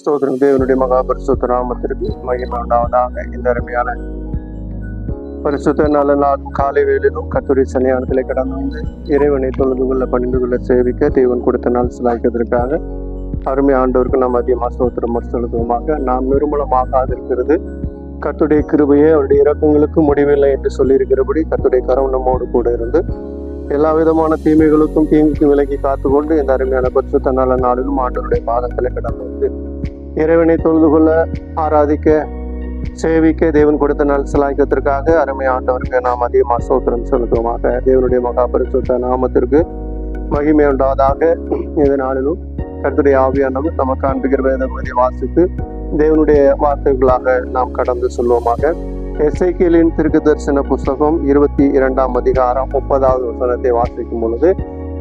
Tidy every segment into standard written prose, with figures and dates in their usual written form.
ஸ்தோத்திரம். தேவனுடைய மகா பரிசுத்த நாமத்திற்கு மகிமை உண்டாவதாக. இந்த அருமையான பரிசுத்த நல்ல நாள் காலை வேளையிலும் கர்த்தருடைய சன்னிதானத்திலே கடந்து வந்து இறைவனை தொழுது கொள்ள பணிந்து கொள்ள சேவிக்க தேவன் கொடுத்த நாள் சிலாய்க்கிறதுக்காக அருமை ஆண்டவருக்கு நாம் அதிகமாக ஸ்தோத்திரம் செலுத்துவோமாக. நாம் நிர்மூலமாக இருக்கிறது கர்த்தருடைய கிருபையே அவருடைய இரக்கங்களுக்கு முடிவில்லை என்று சொல்லியிருக்கிறபடி கர்த்தருடைய கரம் நம்மோடு கூட இருந்து எல்லா விதமான தீமைகளுக்கும் தீங்குக்கும் விலகி காத்துக்கொண்டு இந்த அருமையான பரிசுத்த நல்ல நாளிலும் ஆண்டவருடைய பாதத்தில் கடந்து வந்து இறைவனை தொழுது கொள்ள ஆராதிக்க சேவிக்க தேவன் கொடுத்த நாள் சிலாய்க்கத்திற்காக அருமை ஆண்டவருக்கு நாம் அதிகமாக ஸ்தோத்திரம் செலுத்துவோமாக. தேவனுடைய மகா பரிசுத்த நாமத்திற்கு மகிமை உண்டாவதாக. இந்த நாளிலும் கர்த்தருடைய ஆவியானவர் நமக்கு காண்பிக்கிற வேதத்தை வாசித்து தேவனுடைய வார்த்தைகளாக நாம் கடந்து சொல்வோமாக. எசேக்கியேலின் தீர்க்கதரிசன புஸ்தகம் 22ஆம் அதிகாரம் 30வது வசனத்தை வாசிக்கும் பொழுது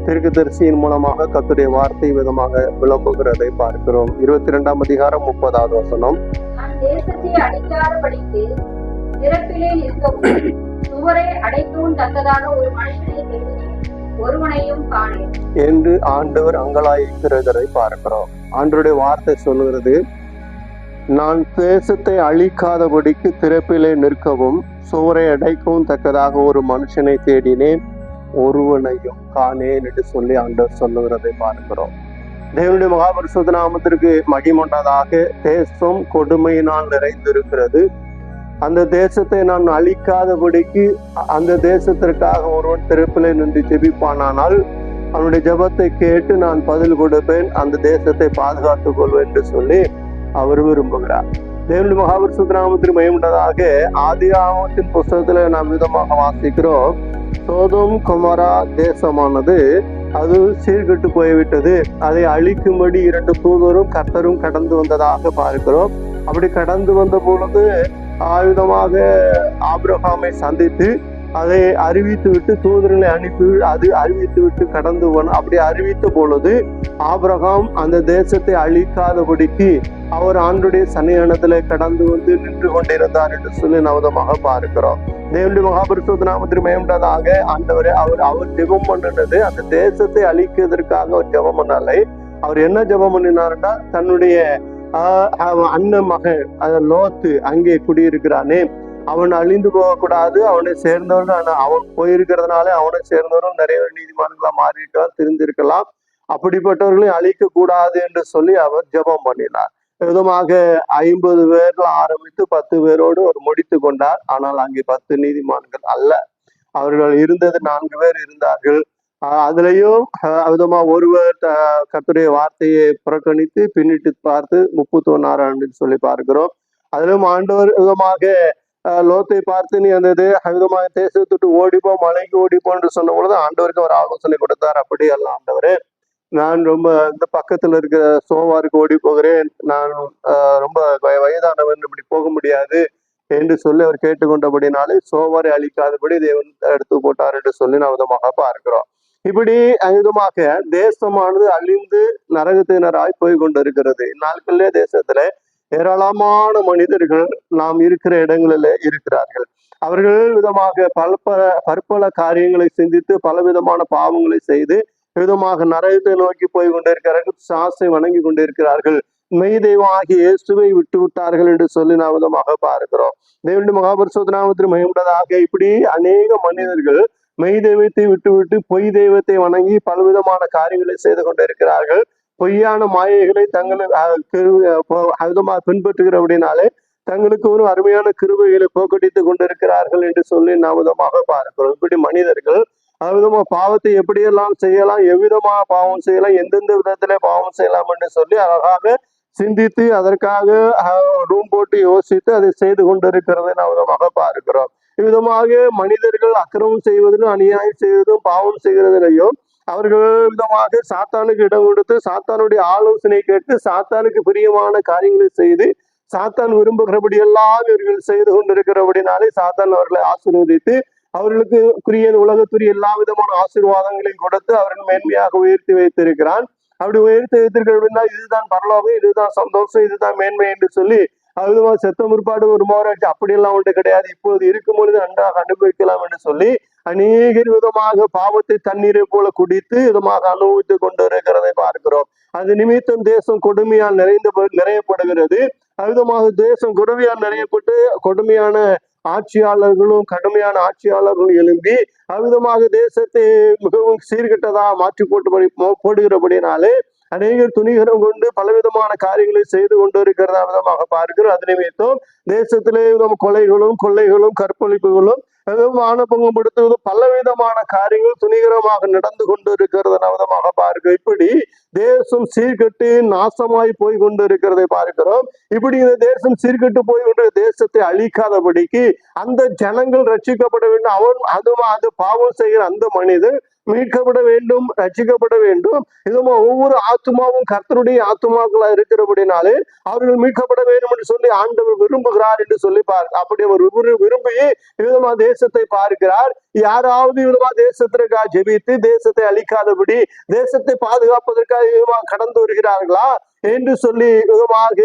தீர்க்கதரிசியின் மூலமாக கர்த்தருடைய வார்த்தை விதமாக விளம்புகிறதை பார்க்கிறோம். 22ஆம் அதிகாரம் 30வது வசனம். தேசத்தை அடிக்காதபடிக்கு திறப்பிலே நிற்கவும் சுவரை அடைக்கவும் தக்கதாக ஒரு மனுஷனை தேடினேன், ஒருவனையும் காணேன் என்று ஆண்டவர் அங்கலாய்க்கிறதை பார்க்கிறோம். ஆண்டவருடைய வார்த்தை சொல்லுகிறது, நான் தேசத்தை அழிக்காதபடிக்கு திறப்பிலே நிற்கவும் சுவரை அடைக்கவும் தக்கதாக ஒரு மனுஷனை தேடினேன், ஒருவனையும் காணேன் என்று சொல்லி ஆண்டவர் சொல்லுகிறதை பார்க்கிறோம். தேவனுடைய மகாபரிசுத்த நாமத்திற்கு மகிமுண்டதாக. தேசம் கொடுமையினால் நிறைந்திருக்கிறது. அந்த தேசத்தை நான் அழிக்காதபடிக்கு அந்த தேசத்திற்காக ஒருவன் திறப்பிலே நின்று ஜெபிப்பானால் அவனுடைய ஜெபத்தை கேட்டு நான் பதில் கொடுப்பேன், அந்த தேசத்தை பாதுகாத்துக் கொள்வேன் என்று சொல்லி அவர் விரும்புகிறார். தேவனுடைய மகாபரிசுத்த நாமத்திற்கு மகிமுண்டதாக. ஆதியாகமத்தின் புஸ்தகத்துல நாம் விதமாக வாசிக்கிறோம், சோதோம் கொமோரா தேசமானது அது சீர்கெட்டு போய்விட்டது, அதை அழிக்கும்படி 2 தூதரும் கர்த்தரும் கடந்து வந்ததாக பார்க்கிறோம். அப்படி கடந்து வந்த பொழுது ஆயுதமாக ஆபிரகாமை சந்தித்து அதை அறிவித்து விட்டு தூதர்களை அனுப்பி அது அறிவித்து விட்டு கடந்து அப்படி அறிவித்த பொழுது ஆபிரகாம் அந்த தேசத்தை அழிக்காதபடிக்கு அவர் ஆண்டுடைய சன்னிதானத்திலே கடந்து வந்து நின்று கொண்டிருந்தார் என்று சொல்லி நவதமாக பார்க்கிறோம். தேவனுடைய மகாபரிசுத்த நாமத்திற்கு மகிமையுண்டதாக. ஆண்டவரே அவர் ஜெபம் பண்ணினது அந்த தேசத்தை அழிக்கிறதற்காக அவர் ஜெபம் பண்ணலை. அவர் என்ன ஜெபம் பண்ணினார்னா, தன்னுடைய அண்ணன் மகன் லோத்து அங்கே குடியிருக்கிறானே, அவன் அழிந்து போகக்கூடாது, அவனை சேர்ந்தவர்கள் அவன் போயிருக்கிறதுனால அவனை சேர்ந்தவர்கள் நிறைய நீதிமான்களா மாறியிருக்கலாம், திருந்திருக்கலாம், அப்படிப்பட்டவர்களையும் அழிக்க கூடாது என்று சொல்லி அவர் ஜெபம் பண்ணினார். விதமாக 50 பேர்ல ஆரம்பித்து 10 பேரோடு அவர் முடித்து கொண்டார். ஆனால் அங்கே 10 நீதிமான்கள் அல்ல, அவர்கள் இருந்தது 4 பேர் இருந்தார்கள். அதுலயும் விதமா ஒருவர் கர்த்தருடைய வார்த்தையை புறக்கணித்து பின்னிட்டு பார்த்து 31 சொல்லி பார்க்கிறோம். அதிலும் ஆண்டவர் விதமாக லோத்தை பார்த்து நீ அந்த விதமாக தேசத்துட்டு ஓடிப்போ, மலைக்கு ஓடிப்போ என்று சொன்ன பொழுது ஆண்டவருக்கு அவர் ஆலோசனை கொடுத்தார். அப்படி அல்ல ஆண்டவரே, நான் ரொம்ப இந்த பக்கத்துல இருக்கிற சோவாருக்கு ஓடி போகிறேன், நான் ரொம்ப வயதானவன், இப்படி போக முடியாது என்று சொல்லி அவர் கேட்டுக்கொண்டபடினாலே சோவாரை அழிக்காதபடி தேவன் எடுத்து போட்டார் என்று சொல்லி நான் விதமாக பார்க்கிறோம். இப்படி விதமாக தேசமானது அழிந்து நரகத்தினராய் போய் கொண்டிருக்கிறது. இந்நாட்களிலே தேசத்துல ஏராளமான மனிதர்கள் நாம் இருக்கிற இடங்களில இருக்கிறார்கள். அவர்கள் விதமாக பற்பல காரியங்களை சிந்தித்து பல விதமான பாவங்களை செய்து விதமாக நரகத்தை நோக்கி போய் கொண்டிருக்கிறார்கள், சாசை வணங்கி கொண்டிருக்கிறார்கள், மெய் தெய்வம் ஆகிய இயேசுவை விட்டு விட்டார்கள் என்று சொல்லி நாம் விதமாக பார்க்கிறோம். தேவனுடைய மகாபரிசுத்த நாமத்திற்கு மகிமையுண்டதாக. இப்படி அநேக மனிதர்கள் மெய் தெய்வத்தை விட்டு பொய் தெய்வத்தை வணங்கி பலவிதமான காரியங்களை செய்து கொண்டிருக்கிறார்கள். பொய்யான மாயைகளை தங்களுக்கு பின்பற்றுகிறபடினாலே தங்களுக்கு ஒரு அருமையான கிருபைகளை போக்கடித்து கொண்டிருக்கிறார்கள் என்று சொல்லி நாம் விதமாக பார்க்கிறோம். இப்படி மனிதர்கள் அவ்விதமா பாவத்தை எப்படியெல்லாம் செய்யலாம், எவ்விதமாக பாவம் செய்யலாம், எந்தெந்த விதத்திலே பாவம் செய்யலாம் என்று சொல்லி அழகாக சிந்தித்து அதற்காக ரூம் போட்டு யோசித்து அதை செய்து கொண்டிருக்கிறதை நாம் விதமாக பார்க்கிறோம். இவ்விதமாக மனிதர்கள் அக்கிரமம் செய்வதிலும் அநியாயம் செய்வதும் பாவம் செய்கிறதிலையும் அவர்கள் விதமாக சாத்தானுக்கு இடம் கொடுத்து சாத்தானுடைய ஆலோசனை கேட்டு சாத்தானுக்கு பிரியமான காரியங்களை செய்து சாத்தான் விரும்புகிறபடி எல்லாம் இவர்கள் செய்து கொண்டிருக்கிறபடினாலே சாத்தான் அவர்களை ஆசீர்வதித்து அவர்களுக்கு உலகத்துரிய எல்லா விதமான ஆசீர்வாதங்களையும் கொடுத்து அவர்கள் மேன்மையாக உயர்த்தி வைத்திருக்கிறான். அப்படி உயர்த்தி வைத்திருக்கிற அப்படின்னா இதுதான் பரலோகம், இதுதான் சந்தோஷம், இதுதான் மேன்மை என்று சொல்லி அதுமா செத்த முற்பாடு ஒரு மோராட்சி அப்படியெல்லாம் ஒன்று கிடையாது. இப்போது இருக்கும் பொழுது நன்றாக அனுபவிக்கலாம் என்று சொல்லி அநேகர் விதமாக பாவத்தை தண்ணீரை போல குடித்து விதமாக அனுபவித்துக் கொண்டு இருக்கிறதை பார்க்கிறோம். அது நிமித்தம் தேசம் கொடுமையால் நிறையப்படுகிறது. அவிதமாக தேசம் கொடுமையால் நிறையப்பட்டு கொடுமையான ஆட்சியாளர்களும் கடுமையான ஆட்சியாளர்களும் எழும்பி அவ்விதமாக தேசத்தை மிகவும் சீர்கெட்டதா மாற்றி போடுகிறபடினாலே அநேகர் துணிகரம் கொண்டு பலவிதமான காரியங்களை செய்து கொண்டு இருக்கிறதா விதமாக பார்க்கிறோம். அது நிமித்தம் தேசத்திலே கொலைகளும் கொள்ளைகளும் கற்பழிப்புகளும் ஆணப்பங்கம் படுத்துவது பலவிதமான காரியங்கள் துணிகரமாக நடந்து கொண்டு இருக்கிறத விதமாக பார்க்கிறோம். இப்படி தேசம் சீர்கட்டு நாசமாய் போய் கொண்டு இருக்கிறதை பார்க்கிறோம். இப்படி இந்த தேசம் சீர்கட்டு போய் கொண்டு தேசத்தை அழிக்காதபடிக்கு அந்த ஜனங்கள் ரட்சிக்கப்பட வேண்டும். அது பாவம் செய்கிற அந்த மனிதன் மீட்கப்பட வேண்டும், ரட்சிக்கப்பட வேண்டும். இதுமா ஒவ்வொரு ஆத்துமாவும் கர்த்தருடைய ஆத்துமாக்களா இருக்கிறபடினாலே அவர்கள் மீட்கப்பட வேண்டும் என்று சொல்லி ஆண்டவர் விரும்புகிறார் என்று சொல்லி அப்படி அவர் விரும்பி விதமா தேசத்தை பார்க்கிறார். யாராவது விதமா தேசத்திற்காக ஜெபித்து தேசத்தை அழிக்காதபடி தேசத்தை பாதுகாப்பதற்காக கடந்து வருகிறார்களா என்று சொல்லி விதமாக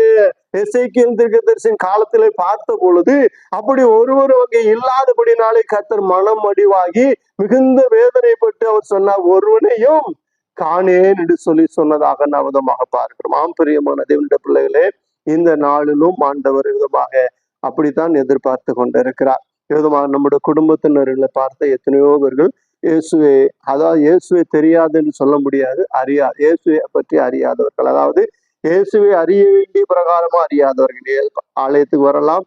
எசேக்கியேல் தீர்க்கதரிசியின் காலத்திலே பார்த்த பொழுது அப்படி ஒருவர் அங்கே இல்லாதபடினாலே கர்த்தர் மனம் அடிவாகி மிகுந்த வேதனைப்பட்டு அவர் சொன்னார், ஒருவனையும் காணேன் என்று சொல்லி சொன்னதாக நாம் விதமாக பார்க்கிறோம். பிரியமான தேவனுடைய பிள்ளைகளே, இந்த நாளிலும் ஆண்டவர் விதமாக அப்படித்தான் எதிர்பார்த்து கொண்டிருக்கிறார். விதமாக நம்முடைய குடும்பத்தினர்களை பார்த்த எத்தனையோ பேர்கள் இயேசுவை தெரியாது என்று சொல்ல முடியாது, இயேசுவை பற்றி அறியாதவர்கள், அதாவது இயேசுவை அறிய வேண்டிய பிரகாரமா அறியாதவர்கள். ஆலயத்துக்கு வரலாம்,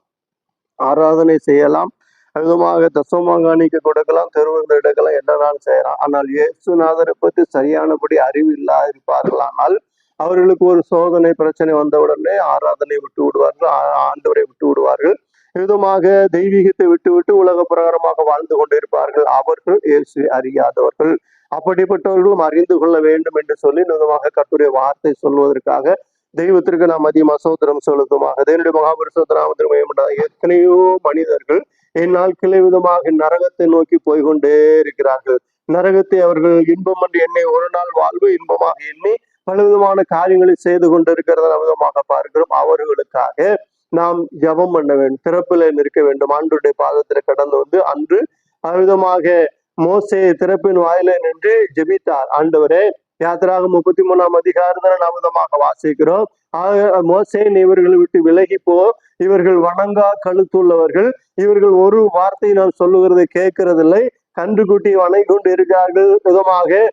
ஆராதனை செய்யலாம், விதமாக தசமாகாணிக்கு கொடுக்கலாம், தெருவுங்க எடுக்கலாம், என்னதான் செய்யலாம். ஆனால் இயேசுநாதரை பற்றி சரியானபடி அறிவு இல்லாதிருப்பார்கள். ஆனால் அவர்களுக்கு ஒரு சோதனை பிரச்சனை வந்தவுடனே ஆராதனை விட்டு விடுவார்கள், ஆண்டவரை விட்டு விடுவார்கள். விதமாக தெய்வீகத்தை விட்டு உலக பிரகாரமாக வாழ்ந்து கொண்டிருப்பார்கள். அவர்கள் இயேசு அறியாதவர்கள். அப்படிப்பட்டவர்களும் அறிந்து கொள்ள வேண்டும் என்று சொல்லி விதமாக கர்த்தருடைய வார்த்தை சொல்வதற்காக தெய்வத்திற்கு நாம் அதிகமாக சோதனம் செலுத்துமாக தேவனுடைய மகாபரிசுத்தநாமத்திற்கு எத்தனையோ மனிதர்கள் இந்நாட்களே விதமாக நரகத்தை நோக்கி போய்கொண்டே இருக்கிறார்கள். நரகத்தை அவர்கள் இன்பம் என்று எண்ணி ஒரு நாள் வாழ்வு இன்பமாக எண்ணி பலவிதமான காரியங்களை செய்து கொண்டிருக்கிறத விதமாக பார்க்கிறோம். அவர்களுக்காக நாம் ஜபம் பண்ண வேண்டும், திறப்பில நிற்க வேண்டும். ஆண்டவருடைய பாதத்தில் கடந்து வந்து அன்று அவ்விதமாக மோசே திறப்பின் வாயில நின்று ஜெபித்தார். ஆண்டவரே, யாத்திராகமம் 33ஆம் அதிகாரத்தை நாம் விதமாக வாசிக்கிறோம். மோசே இவர்களை விட்டு விலகி போ, இவர்கள் வணங்கா கழுத்துள்ளவர்கள், இவர்கள் ஒரு வார்த்தை நான் சொல்லுகிறதை கேட்கறதில்லை, கன்றுக்குட்டி வணங்கி கொண்டு இருக்கிறார்கள். விதமாக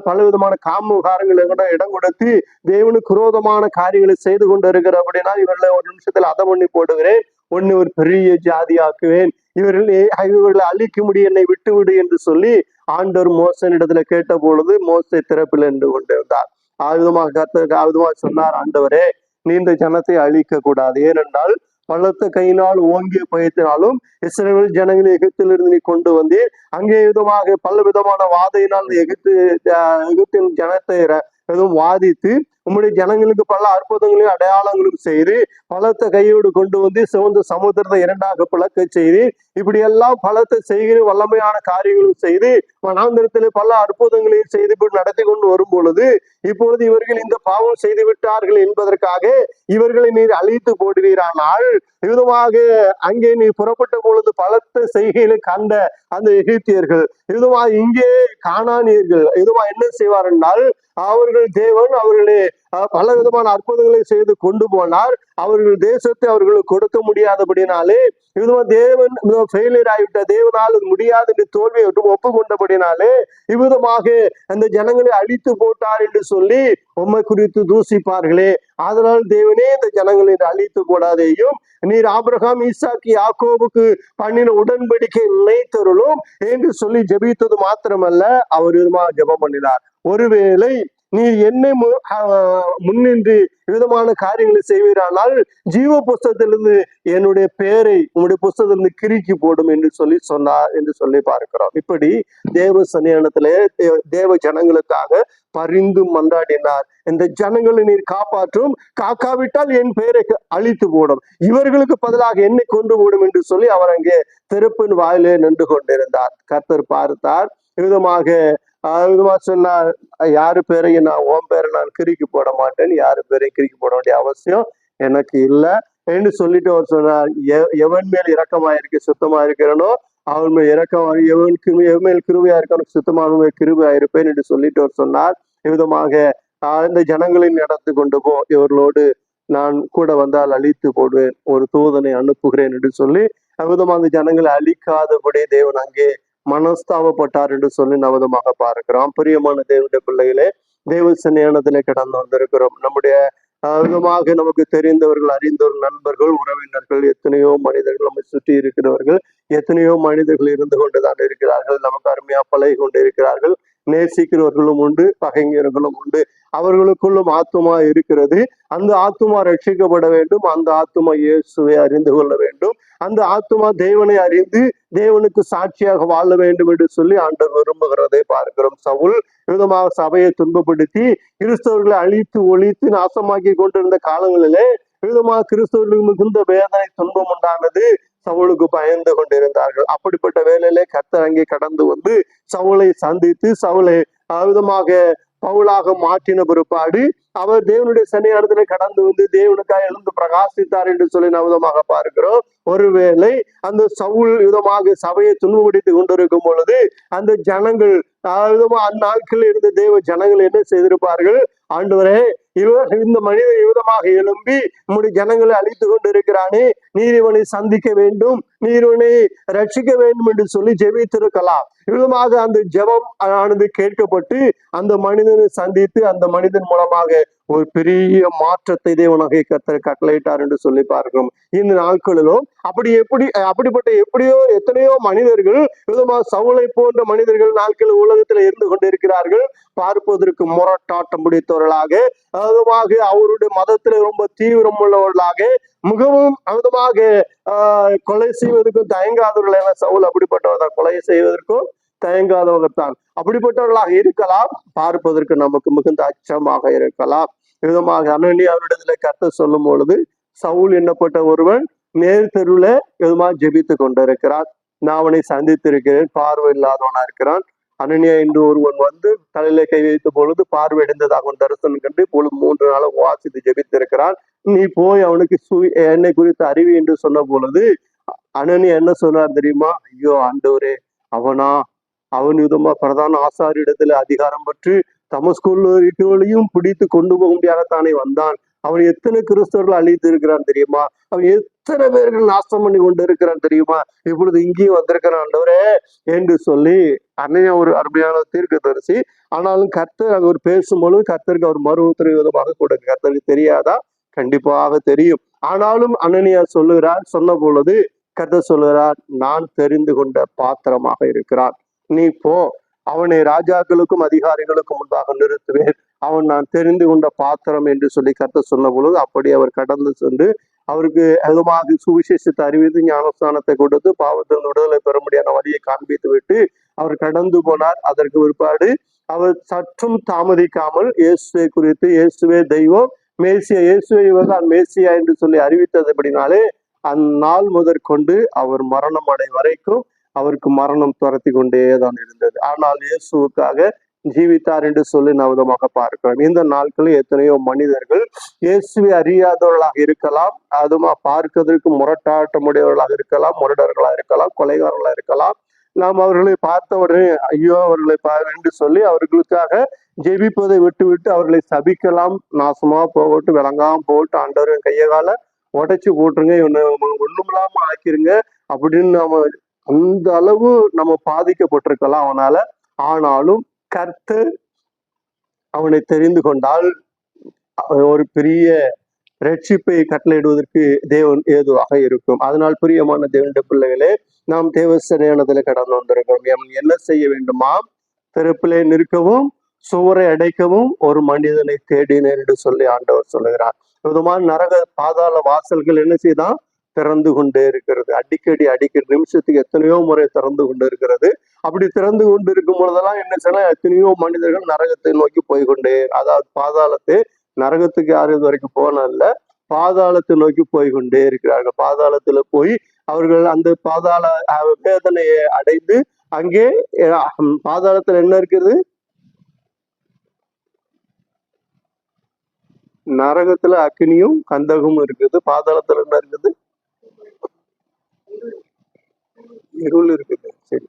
பல விதமான காமகாரங்களை இடம் கொடுத்து தேவனுக்கு குரோதமான காரியங்களை செய்து கொண்டு இருக்கிற அப்படின்னா இவர்களை ஒரு நிமிஷத்துல அதை பண்ணி போடுகிறேன், ஒன்னு ஒரு பெரிய ஜாதியாக்குவேன், இவர்களை அழிக்க முடியும், என்னை விட்டு விடு என்று சொல்லி ஆண்டவர் மோசன் இடத்துல கேட்ட பொழுது மோசே திறப்பில் நின்று கொண்டிருந்தார். ஆயுதமாக சொன்னார், ஆண்டவரே, நீ இந்த ஜனத்தை அழிக்க கூடாது, ஏனென்றால் பலத்த கையினால் ஓங்கிய பயத்தினாலும் இஸ்ரவேல் ஜனங்களை எகிப்திலிருந்து நீ கொண்டு வந்து அங்கே விதமாக பல விதமான வாதையினால் எகிப்தின் ஜனத்தை எதுவும் வாதித்து உம்முடைய ஜனங்களுக்கு பல அற்புதங்களையும் அடையாளங்களும் செய்து பலத்த கையோடு கொண்டு வந்து சிவந்த சமுத்திரத்தை இரண்டாக பிளக்க செய்து இப்படி எல்லாம் பலத்தை செய்கிற வல்லமையான காரியங்களும் செய்து வனாந்திரத்திலே பல அற்புதங்களையும் செய்து நடத்தி கொண்டு வரும் பொழுது இப்பொழுது இவர்கள் இந்த பாவம் செய்து விட்டார்கள் என்பதற்காக இவர்களை நீர் அழித்து போடுவீரானால் விதமாக அங்கே நீ புறப்பட்ட பொழுது பலத்த செய்கையில கண்ட அந்த எகிப்தியர்கள் விதமாக இங்கே கானானியர்கள் விதமாக என்ன செய்வார் என்றால் அவர்கள் தேவன் அவர்களே பல விதமான அற்புதங்களை செய்து கொண்டு போனார். அவர்கள் தேசத்தை அவர்களுக்கு கொடுக்க முடியாதபடினாலே விதமா தேவன் ஃபெயிலியர் ஆகிவிட்ட, தேவனால் முடியாது என்று தோல்வியை ஒப்புக்கொண்டபடினாலே இவ்விதமாக அந்த ஜனங்களை அழித்து போட்டார் என்று சொல்லி உம்மை குறித்து தூசிப்பார்களே. அதனால் தேவனே இந்த ஜனங்களை அழித்து போடாதேயும், நீர் ஆபிரகாம் ஈசாக்கு யாக்கோபுக்கு பண்ணின உடன்படிக்கை நினைத்தருளும் என்று சொல்லி ஜெபித்தது மாத்திரமல்ல, அவர் விதமாக ஜெபம் பண்ணினார். ஒருவேளை நீ என்னை முன்னின்று விதமான காரியங்களை செய்வீரானால் ஜீவ புஸ்தகத்திலிருந்து என்னுடைய பெயரை உங்களுடைய புஸ்தகத்திலிருந்து கிறுக்கி போடும் என்று சொல்லி சொன்னார் என்று சொல்லி பார்க்கிறோம். இப்படி தேவ சன்னிதானத்திலே தேவ ஜனங்களுக்காக பரிந்து மன்றாடினார். இந்த ஜனங்களை நீர் காப்பாற்றும், காக்காவிட்டால் என் பெயரை அழித்து போடும், இவர்களுக்கு பதிலாக என்னை கொண்டு போடும் என்று சொல்லி அவர் அங்கே திறப்பின் வாயிலே நின்று கொண்டிருந்தார். கர்த்தர் பார்த்தார். விதமாக சொன்னார், யாரு பேரையும் நான் உன் பேரை நான் கிறுக்கி போட மாட்டேன், யாரு பேரையும் கிறுக்கி போட வேண்டிய அவசியம் எனக்கு இல்லை. என்று சொல்லிட்டு அவர் சொன்னார், எவன் மேல் இரக்கமாயிருக்கு சுத்தமா இருக்கிறனோ அவன் மேல் இரக்கம், எவன் மேல் கிருபையா இருக்கணும் சுத்தமாக மேல் கிருபையா இருப்பேன் என்று சொல்லிட்டு அவர் சொன்னார். விதமாக இந்த ஜனங்களின் நடந்து கொண்டு போ, இவர்களோடு நான் கூட வந்தால் அழித்து போடுவேன், ஒரு தூதனை அனுப்புகிறேன் என்று சொல்லி அவ்விதமாக அந்த ஜனங்களை அழிக்காதபடி தேவன் அங்கே மனஸ்தாபப்பட்டார் என்று சொல்லி நவதமாக பார்க்கிறோம். பிரியமான தேவனுடைய பிள்ளைகளே, தேவ சன்னிதானத்திலே கடந்து வந்திருக்கிறோம். நம்முடைய விதமாக நமக்கு தெரிந்தவர்கள், அறிந்தவர்கள், நண்பர்கள், உறவினர்கள், எத்தனையோ மனிதர்கள் நம்மை சுற்றி இருக்கிறவர்கள், எத்தனையோ மனிதர்கள் இருந்து கொண்டுதான் இருக்கிறார்கள். நமக்கு அருமையா பழகி கொண்டு இருக்கிறார்கள். நேசிக்கிறவர்களும் உண்டு, பகைஞர்களும் உண்டு. அவர்களுக்குள்ளும் ஆத்துமா இருக்கிறது. அந்த ஆத்துமா ரட்சிக்கப்பட வேண்டும். அந்த ஆத்துமா இயேசுவை அறிந்து கொள்ள வேண்டும். அந்த ஆத்துமா தேவனை அறிந்து தேவனுக்கு சாட்சியாக வாழ வேண்டும் என்று சொல்லி ஆண்டவர் விரும்புகிறதை பார்க்கிறோம். சவுல் விதமாக சபையை துன்பப்படுத்தி கிறிஸ்தவர்களை அழித்து ஒழித்து நாசமாக்கி கொண்டிருந்த காலங்களிலே விதமாக கிறிஸ்தவர்களுக்கு மிகுந்த வேதனை துன்பம் உண்டானது. சவுலுக்கு பயந்து கொண்டிருந்தார்கள். அப்படிப்பட்ட வேலையிலே கர்த்தர் அங்கே கடந்து வந்து சவுலை சந்தித்து சவுலை விதமாக பவுலாக மாற்றின பிற்பாடு அவர் தேவனுடைய சன்னிதானத்திலே கடந்து வந்து தேவனுக்காக எழுந்து பிரகாசித்தார் என்று சொல்லி நவதமாக பார்க்கிறோம். ஒருவேளை அந்த சவுல் விதமாக சபையை துன்பப்படுத்தி கொண்டிருக்கும் பொழுது அந்த ஜனங்கள் அந்நாட்களில் இருந்த தேவ ஜனங்கள் என்ன செய்திருப்பார்கள்? ஆண்டவரே, இந்த மனிதன் விதமாக எழும்பி நம்முடைய ஜனங்களை அழித்து கொண்டு இருக்கிறானே, நீர் இவனை சந்திக்க வேண்டும், நீர் இவனை ரட்சிக்க வேண்டும் என்று சொல்லி ஜெபித்திருக்கலாம். விதமாக அந்த ஜெபம் ஆனது கேட்கப்பட்டு அந்த மனிதனை சந்தித்து அந்த மனிதன் மூலமாக ஒரு பெரிய மாற்றத்தை தேவனாகிய கர்த்தர் கட்டளையிட்டார் என்று சொல்லி பார்க்கிறோம். இந்த நாட்களிலும் அப்படிப்பட்ட எத்தனையோ மனிதர்கள் விதமாக சவுலை போன்ற மனிதர்கள் நாட்கள் உலகத்துல இருந்து கொண்டிருக்கிறார்கள். பார்ப்பதற்கு முரட்டாட்டம் பிடித்தவர்களாக, அதுமாக அவருடைய மதத்துல ரொம்ப தீவிரம் உள்ளவர்களாக, மிகவும் விதமாக கொலை செய்வதற்கும் தயங்காதவர்கள். என சவுல் அப்படிப்பட்டவர் தான், கொலை செய்வதற்கும் தயங்காதவர்கள் தான். அப்படிப்பட்டவர்களாக இருக்கலாம். பார்ப்பதற்கு நமக்கு மிகுந்த அச்சமாக இருக்கலாம். விதமாக அனனியாவிடத்துல கர்த்தர் சொல்லும் பொழுது சவுல் எண்ணப்பட்ட ஒருவன் நேர் தெருவுல விதமாக ஜெபித்து கொண்டிருக்கிறான். நான் அவனை சந்தித்திருக்கிறேன், பார்வை இல்லாதவனா இருக்கிறான். அனனியா என்று ஒருவன் வந்து தலையில கை வைத்த பொழுது பார்வை அடைந்ததாக தரிசனம் கண்டு இப்பொழுது 3 நாளும் வாசித்து ஜெபித்திருக்கிறான். நீ போய் அவனுக்கு என்னை குறித்து அறிவி என்று சொன்ன பொழுது அனனியா என்ன சொன்னார் தெரியுமா? ஐயோ ஆண்டவரே, அவன் விதமா பிரதான ஆசாரியிடத்துல அதிகாரம் பற்றி தமஸ்குள்ளையும் பிடித்து கொண்டு போக முடியாதத்தானே வந்தான். அவன் எத்தனை கிறிஸ்தவர்கள் அழித்து இருக்கிறான் தெரியுமா? அவன் எத்தனை பேர்கள் நாசம் பண்ணி கொண்டு இருக்கிறான் தெரியுமா? இப்பொழுது இங்கேயும் வந்திருக்கிறான் ஆண்டவரே என்று சொல்லி அன்னைய ஒரு அருமையான தீர்க்கதரிசி. ஆனாலும் கர்த்தர் அவர் பேசும்பொழுது கர்த்தருக்கு அவர் மறு உத்தரவு விதமாக கொடுக்க கர்த்தருக்கு தெரியாதா? கண்டிப்பாக தெரியும். ஆனாலும் அனனியா சொன்ன பொழுது கர்த்தர் சொல்லுகிறார், நான் தெரிந்து கொண்ட பாத்திரமாக இருக்கிறான், நீ போ, அவனை ராஜாக்களுக்கும் அதிகாரிகளுக்கும் முன்பாக நிறுத்துவேன், அவன் நான் தெரிந்து கொண்ட பாத்திரம் என்று சொல்லி கர்த்தர் சொன்ன பொழுது அப்படி அவர் கடந்து சென்று அவருக்கு எதுமாக சுவிசேஷத்தை அறிவித்து ஞானஸ்தானத்தை கொடுத்து பாவத்தின் விடுதலை பெற முடியாத வழியை காண்பித்து விட்டு அவர் கடந்து போனார். அதற்கு பிற்பாடு அவர் சற்றும் தாமதிக்காமல் இயேசுவை குறித்து, இயேசுவே தெய்வம், மேசியா, இயேசுவை தான் மேசியா என்று சொல்லி அறிவித்ததுபடினாலே அந்நாள் முதற்கொண்டு அவர் மரணம் அடை வரைக்கும் அவருக்கு மரணம் துரத்தி கொண்டேதான் இருந்தது. ஆனால் இயேசுவுக்காக ஜீவித்தார் என்று சொல்லி நவதமாக பார்க்கிறோம். இந்த நாட்களில் எத்தனையோ மனிதர்கள் இயேசுவை அறியாதவர்களாக இருக்கலாம், அதுமா பார்க்கிறதுக்கு முரட்டாட்டமுடையவர்களாக இருக்கலாம், முரடர்களாக இருக்கலாம், கொலைகாரர்களாக இருக்கலாம். நாம் அவர்களை பார்த்த உடனே ஐயோ அவர்களை என்று சொல்லி அவர்களுக்காக ஜெபிப்பதை விட்டு அவர்களை சபிக்கலாம். நாசமா போகட்டும், விளங்காம போகட்டும், ஆண்டவரின் கைய கால உடைச்சு போட்டுருங்க, ஒண்ணுமில்லாம ஆக்கிருங்க அப்படின்னு நாம அந்த அளவு நம்ம பாதிக்கப்பட்டிருக்கலாம் அவனால. ஆனாலும் கர்த்தர் அவனை தெரிந்து கொண்டால் ஒரு பெரிய ரட்சிப்பை கட்டளையிடுவதற்கு தேவன் ஏதுவாக இருக்கும். அதனால் பிரியமான தேவனுடைய பிள்ளைகளே, நாம் தேவ சன்னிதானத்துல கடந்து வந்திருக்கிறோம். என்ன செய்ய வேண்டுமா? திறப்பிலே நிற்கவும் சுவரை அடைக்கவும் ஒரு மனிதனை தேடினேன் என்று சொல்லி ஆண்டவர் சொல்லுகிறார். விதமான நரக பாதாள வாசல்கள் என்ன செய்தான்? திறந்து கொண்டே இருக்கிறது. அடிக்கடி நிமிஷத்துக்கு எத்தனையோ முறை திறந்து கொண்டு இருக்கிறது. அப்படி திறந்து கொண்டு இருக்கும் பொழுதெல்லாம் என்ன செய்யலாம்? எத்தனையோ மனிதர்கள் நரகத்தை நோக்கி போய்கொண்டே, அதாவது பாதாளத்தை, நரகத்துக்கு யாரும் இது வரைக்கும் போனதில்ல, பாதாளத்தை நோக்கி போய்கொண்டே இருக்கிறார்கள். பாதாளத்துல போய் அவர்கள் அந்த பாதாள வேதனையை அடைந்து அங்கே பாதாளத்துல என்ன இருக்குது? நரகத்துல அக்னியும் கந்தகமும் இருக்குது. பாதாளத்துல என்ன இருக்குது? இருள் இருக்குது. சரி,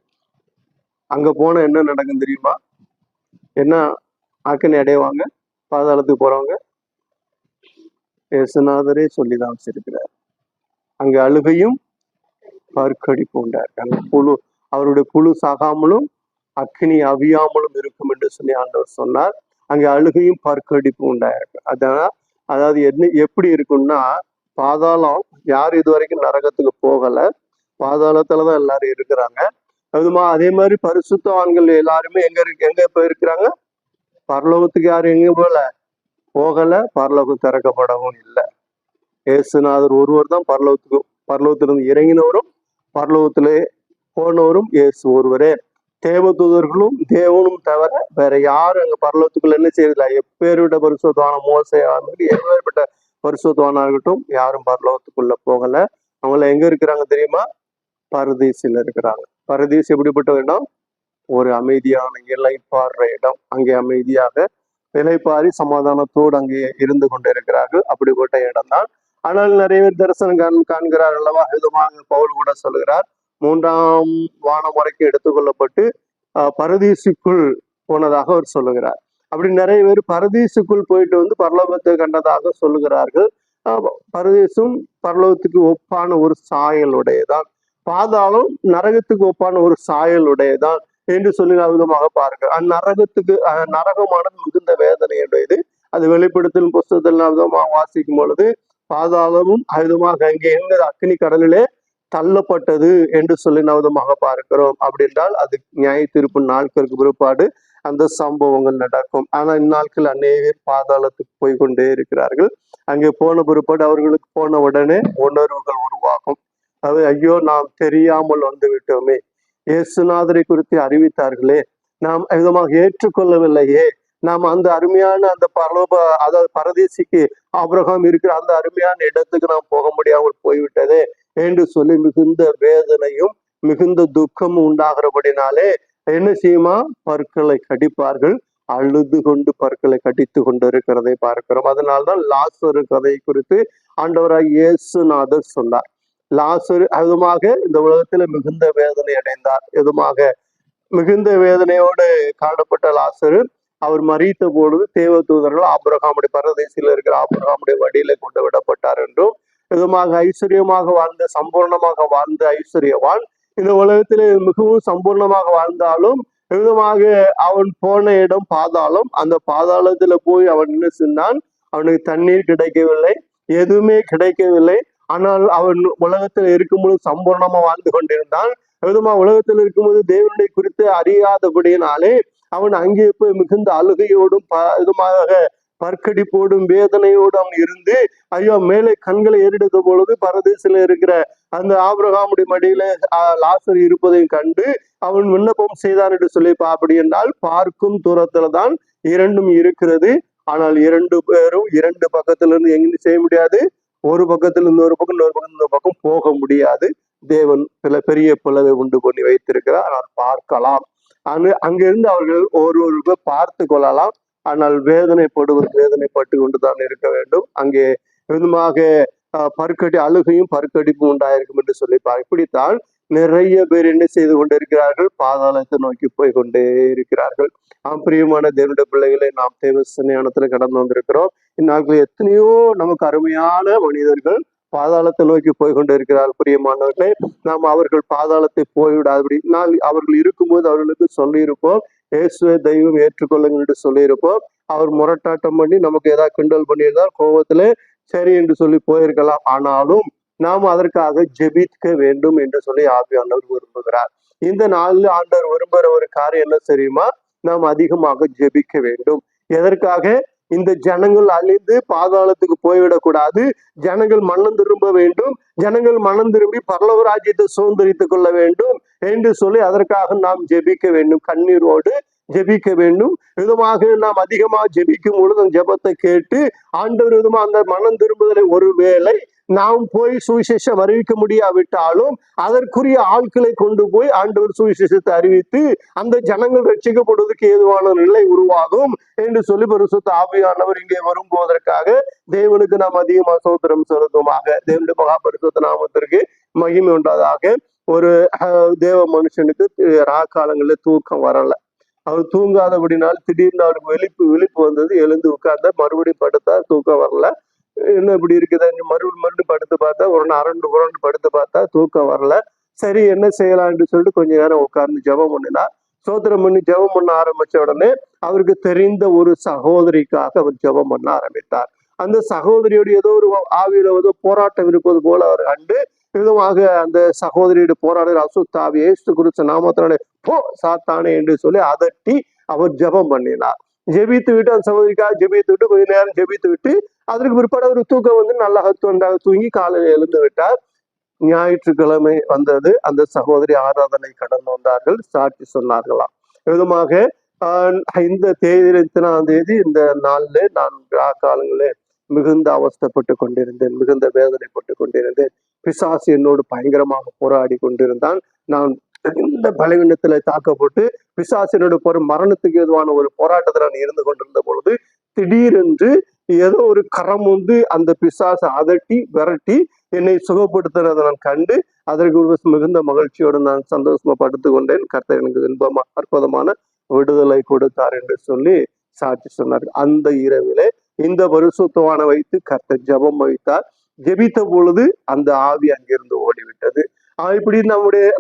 அங்க போனா என்ன நடக்கும் தெரியுமா? என்ன அக்னி அடைவாங்க பாதாளத்துக்கு போறவங்க? இயேசுநாதரே சொல்லிதான் வச்சிருக்கிறார். அங்க அழுகையும் பற்கடிப்பு உண்டாயிருக்கு. அங்க புழு, அவருடைய புழு சாகாமலும் அக்னி அவியாமலும் இருக்கும் என்று சொல்லி ஆண்டவர் சொன்னார். அங்க அழுகையும் பற்கடிப்பு உண்டாயிருக்கு. அதாவது என்ன எப்படி இருக்கும்னா, பாதாளம் யார் இதுவரைக்கும் நரகத்துக்கு போகல, பாதாளத்துலதான் எல்லாரும் இருக்கிறாங்க. அதே மாதிரி பரிசுத்தவான்கள் எல்லாருமே எங்க போயிருக்கிறாங்க? பரலோகத்துக்கு யாரும் எங்க போகல, பரலோகம் திறக்கப்படவும் இல்லை. இயேசுநாதர் ஒருவர் தான் பரலோகத்திலிருந்து இறங்கினவரும் பரலோகத்திலே போனவரும் இயேசு ஒருவரே. தேவதூதர்களும் தேவனும் தவிர வேற யாரும் அங்க பரலோகத்துக்குள்ள என்ன செய்யறதில்ல. எப்பேற்பட்ட பரிசுத்தவான மோசையானது, எப்பேற்பட்ட பரிசுத்தவானாகட்டும் யாரும் பரலோகத்துக்குள்ள போகல. அவங்கள எங்க இருக்கிறாங்க தெரியுமா? பரதீசில இருக்கிறாங்க. பரதீஸ் எப்படிப்பட்ட இடம்? ஒரு அமைதியான இலைப்பாடுற இடம். அங்கே அமைதியாக இலைப்பாரி சமாதானத்தோடு அங்கே இருந்து கொண்டு இருக்கிறார்கள். அப்படிப்பட்ட இடம் தான். ஆனால் நிறைய பேர் தரிசனம் காண்கிறார் அல்லவா? விதமாக பவுல் கூட சொல்கிறார், 3ஆம் வானம் வரைக்கும் எடுத்துக்கொள்ளப்பட்டு பரதீசுக்குள் போனதாக அவர் சொல்லுகிறார். அப்படி நிறைய பேர் பரதீசுக்குள் போயிட்டு வந்து பரலோகத்தை கண்டதாக சொல்லுகிறார்கள். பரதீசும் பரலோகத்துக்கு ஒப்பான ஒரு சாயலுடையதான், பாதாளம் நரகத்துக்கு ஒப்பான ஒரு சாயலுடையதான் என்று சொல்லி விதமாக பார்க்க. நரகமானது மிகுந்த வேதனையுடையது. அது வெளிப்படுத்தல் புஸ்தகத்தில் விதமாக வாசிக்கும் பொழுது பாதாளமும் விதமாக அங்கே எங்க அக்னி கடலிலே தள்ளப்பட்டது என்று சொல்லி விதமாக பார்க்கிறோம். அப்படி என்றால் அது நியாய தீர்ப்பு நாட்களுக்கு பிற்பாடு அந்த சம்பவங்கள் நடக்கும். ஆனா இந்நாட்கள் அநேகர் பாதாளத்துக்கு போய் கொண்டே இருக்கிறார்கள். அங்கே போன பிற்பாடு அவர்களுக்கு போன உடனே உணர்வுகள் உருவாகும். அது ஐயோ நாம் தெரியாமல் வந்து விட்டோமே, இயேசுநாதரை குறித்து அறிவித்தார்களே, நாம் விதமாக ஏற்றுக்கொள்ளவில்லையே, நாம் அந்த அருமையான அந்த அதாவது பரதேசிக்கு ஆபிரகாம் இருக்கிற அந்த அருமையான இடத்துக்கு நாம் போக முடியாமல் போய்விட்டதே என்று சொல்லி மிகுந்த வேதனையும் மிகுந்த துக்கமும் உண்டாகிறபடினாலே என்ன செய்யுமா? பற்களை கடிப்பார்கள். அழுது கொண்டு பற்களை கடித்து கொண்டு இருக்கிறதை பார்க்கிறோம். அதனால்தான் லாசரு கதை குறித்து ஆண்டவராய் இயேசுநாதர் சொன்னார். லாசரு அதுமாக இந்த உலகத்துல மிகுந்த வேதனை அடைந்தார். எதுமாக மிகுந்த வேதனையோடு காணப்பட்ட லாசரு அவர் மரித்த பொழுது தேவதூதர்கள் ஆபிரகாமுடைய பரதேசில இருக்கிற ஆபிரகாமுடைய வடியில கொண்டு விடப்பட்டார் என்றும், விதமாக ஐஸ்வர்யமாக வாழ்ந்த சம்பூர்ணமாக வாழ்ந்த ஐஸ்வர்யவான் இந்த உலகத்திலே மிகவும் சம்பூர்ணமாக வாழ்ந்தாலும் விதமாக அவன் போன இடம் பாதாளம். அந்த பாதாளத்துல போய் அவன் என்ன செஞ்சான்? அவனுக்கு தண்ணீர் கிடைக்கவில்லை, எதுவுமே கிடைக்கவில்லை. ஆனால் அவன் உலகத்துல இருக்கும்போது சம்பூர்ணமா வாழ்ந்து கொண்டிருந்தான். விதமா உலகத்தில் இருக்கும்போது தேவனுடைய குறித்து அறியாதபடியினாலே அவன் அங்கே போய் மிகுந்த அழுகையோடும் விதமாக பற்கடிப்போடும் வேதனையோடு அவன் இருந்து ஐயோ மேலே கண்களை ஏறெடுத்த பொழுது பரதேசில இருக்கிற அந்த ஆபிரகாமுடைய மடியில லாசர் இருப்பதையும் கண்டு அவன் விண்ணப்பம் செய்தான் என்று சொல்லி அப்படி என்றால் பார்க்கும் தூரத்துல தான் இரண்டும் இருக்கிறது. ஆனால் இரண்டு பேரும் இரண்டு பக்கத்திலிருந்து எங்க செய்ய முடியாது. ஒரு பக்கத்துல இன்னொரு பக்கம், இன்னொரு பக்கம் போக முடியாது. தேவன் சில பெரிய பிளவை உண்டு பண்ணி வைத்திருக்கிறார். ஆனால் பார்க்கலாம். அங்கிருந்து அவர்கள் ஒருவருக்கு பார்த்து கொள்ளலாம். ஆனால் வேதனைப்பட்டு கொண்டுதான் இருக்க வேண்டும். அங்கே விதமாக அழுகையும் பற்கடிப்பும் உண்டாயிருக்கும் என்று சொல்லிப்பார். இப்படித்தான் நிறைய பேர் என்ன செய்து கொண்டிருக்கிறார்கள்? பாதாளத்தை நோக்கி போய் கொண்டே இருக்கிறார்கள். பிரியமான தேவனுடைய பிள்ளைகளை, நாம் தேவ சன்னிதானத்துல கடந்து வந்திருக்கிறோம். இந்நாட்களில் எத்தனையோ நமக்கு அருமையான மனிதர்கள் பாதாளத்தை நோக்கி போய் கொண்டு இருக்கிறார்கள். பிரியமானவர்களே, நாம் அவர்கள் பாதாளத்தை போய்விடாதபடி அவர்கள் இருக்கும்போது அவர்களுக்கு சொல்லியிருப்போம், இயேசுவை தெய்வம் ஏற்றுக்கொள்ளுங்கள் என்று சொல்லியிருப்போம். அவர் முரட்டாட்டம் பண்ணி நமக்கு ஏதாவது கிண்டல் பண்ணியிருந்தால் கோபத்துல சரி என்று சொல்லி போயிருக்கலாம். ஆனாலும் நாம் அதற்காக ஜெபிக்க வேண்டும் என்று சொல்லி ஆவியானவர் விரும்புகிறார். இந்த நாளில் ஆண்டவர் விரும்புகிற ஒரு காரியம் என்ன தெரியுமா? நாம் அதிகமாக ஜெபிக்க வேண்டும். எதற்காக? இந்த ஜனங்கள் அழிந்து பாதாளத்துக்கு போய்விடக்கூடாது. ஜனங்கள் மனம் திரும்ப வேண்டும். ஜனங்கள் மனம் திரும்பி பரலோக ராஜ்யத்தை சுதந்திரித்துக் கொள்ள வேண்டும் என்று சொல்லி அதற்காக நாம் ஜெபிக்க வேண்டும். கண்ணீரோடு ஜெபிக்க வேண்டும். விதமாக நாம் அதிகமாக ஜெபிக்கும் பொழுது அந்த ஜெபத்தை கேட்டு ஆண்டவர் விதமா அந்த மனம் திரும்புதலை ஒருவேளை நாம் போய் சுவிசேஷம் அறிவிக்க முடியாவிட்டாலும் அதற்குரிய ஆட்களை கொண்டு போய் ஆண்டவர் சுவிசேஷத்தை அறிவித்து அந்த ஜனங்கள் ரட்சிக்கப்படுவதற்கு ஏதுவான நிலை உருவாகும் என்று சொல்லி பரிசுத்த ஆவியானவர் இங்கே வரும்போதற்காக தேவனுக்கு நாம் அதிகமாக ஸ்தோத்திரம் செலுத்துமாக. தேவனுடைய மகா பரிசுத்த நாமத்திற்கு மகிமை உண்டாதாக. ஒரு தேவ மனுஷனுக்கு ராக்காலங்களில் தூக்கம் வரல. அவர் தூங்காதபடினால் திடீர்னு அவருக்கு விழிப்பு வந்தது. எழுந்து உட்கார்ந்த, மறுபடியும் படுத்தா, தூக்கம் வரல. என்ன இப்படி இருக்குது, மறுபடியும் படுத்து பார்த்தா, ஒரு அரண்டு படுத்து பார்த்தா தூக்கம் வரல. சரி, என்ன செய்யலாம்னு சொல்லிட்டு கொஞ்ச நேரம் உட்கார்ந்து ஜெபம் பண்ணினா. சோத்திரம் பண்ணி ஜெபம் பண்ண ஆரம்பிச்ச உடனே அவருக்கு தெரிந்த ஒரு சகோதரிக்காக அவர் ஜெபம் பண்ண ஆரம்பித்தார். அந்த சகோதரியோடு ஏதோ ஒரு ஆவியில ஏதோ போராட்டம் இருப்பது போல அவர் கண்டு விதமாக அந்த சகோதரியோட போராடுகிற அசுத்தாவி இயேசு கிறிஸ்து நாமத்தினாலே போ சாத்தானே என்று சொல்லி அதட்டி அவர் ஜெபம் பண்ணினார். ஜெபித்து விட்டு அந்த சகோதரிக்காக ஜெபித்து விட்டு கொஞ்ச நேரம் ஜெபித்து விட்டு அதற்கு பிற்பாடு ஒரு தூக்கம் வந்து நல்லா ஒன்றாக தூங்கி காலையில் எழுந்து விட்டார். ஞாயிற்றுக்கிழமை வந்தது. அந்த சகோதரி ஆராதனை கடந்து வந்தார்கள், சாட்சி சொன்னார்களாம். விதமாக இந்த தேதி இத்தனாம் தேதி இந்த நாள்ல நான் காலங்களே மிகுந்த அவஸ்தைப்பட்டு கொண்டிருந்தேன், மிகுந்த வேதனைப்பட்டு கொண்டிருந்தேன். பிசாசு என்னோடு பயங்கரமாக போராடி கொண்டிருந்தான். நான் இந்த பலவீனத்துல தாக்கப்பட்டு பிசாசினோட மரணத்துக்கு ஏதுவான ஒரு போராட்டத்தில் நான் இருந்து கொண்டிருந்த பொழுது திடீரென்று ஏதோ ஒரு கரம் வந்து அந்த பிசாசை அதட்டி விரட்டி என்னை சுகப்படுத்துறதை நான் கண்டு அதற்கு மிகுந்த மகிழ்ச்சியோடு நான் சந்தோஷமா படுத்து கொண்டேன். கர்த்தர் எனக்கு இன்பமா அற்புதமான விடுதலை கொடுத்தார் என்று சொல்லி சாட்சி சொன்னார். அந்த இரவிலே இந்த பரிசுத்தவானை வைத்து கர்த்தர் ஜெபம் வைத்தார். ஜெபித்த பொழுது அந்த ஆவி அங்கிருந்து ஓடிவிட்டது. இப்படி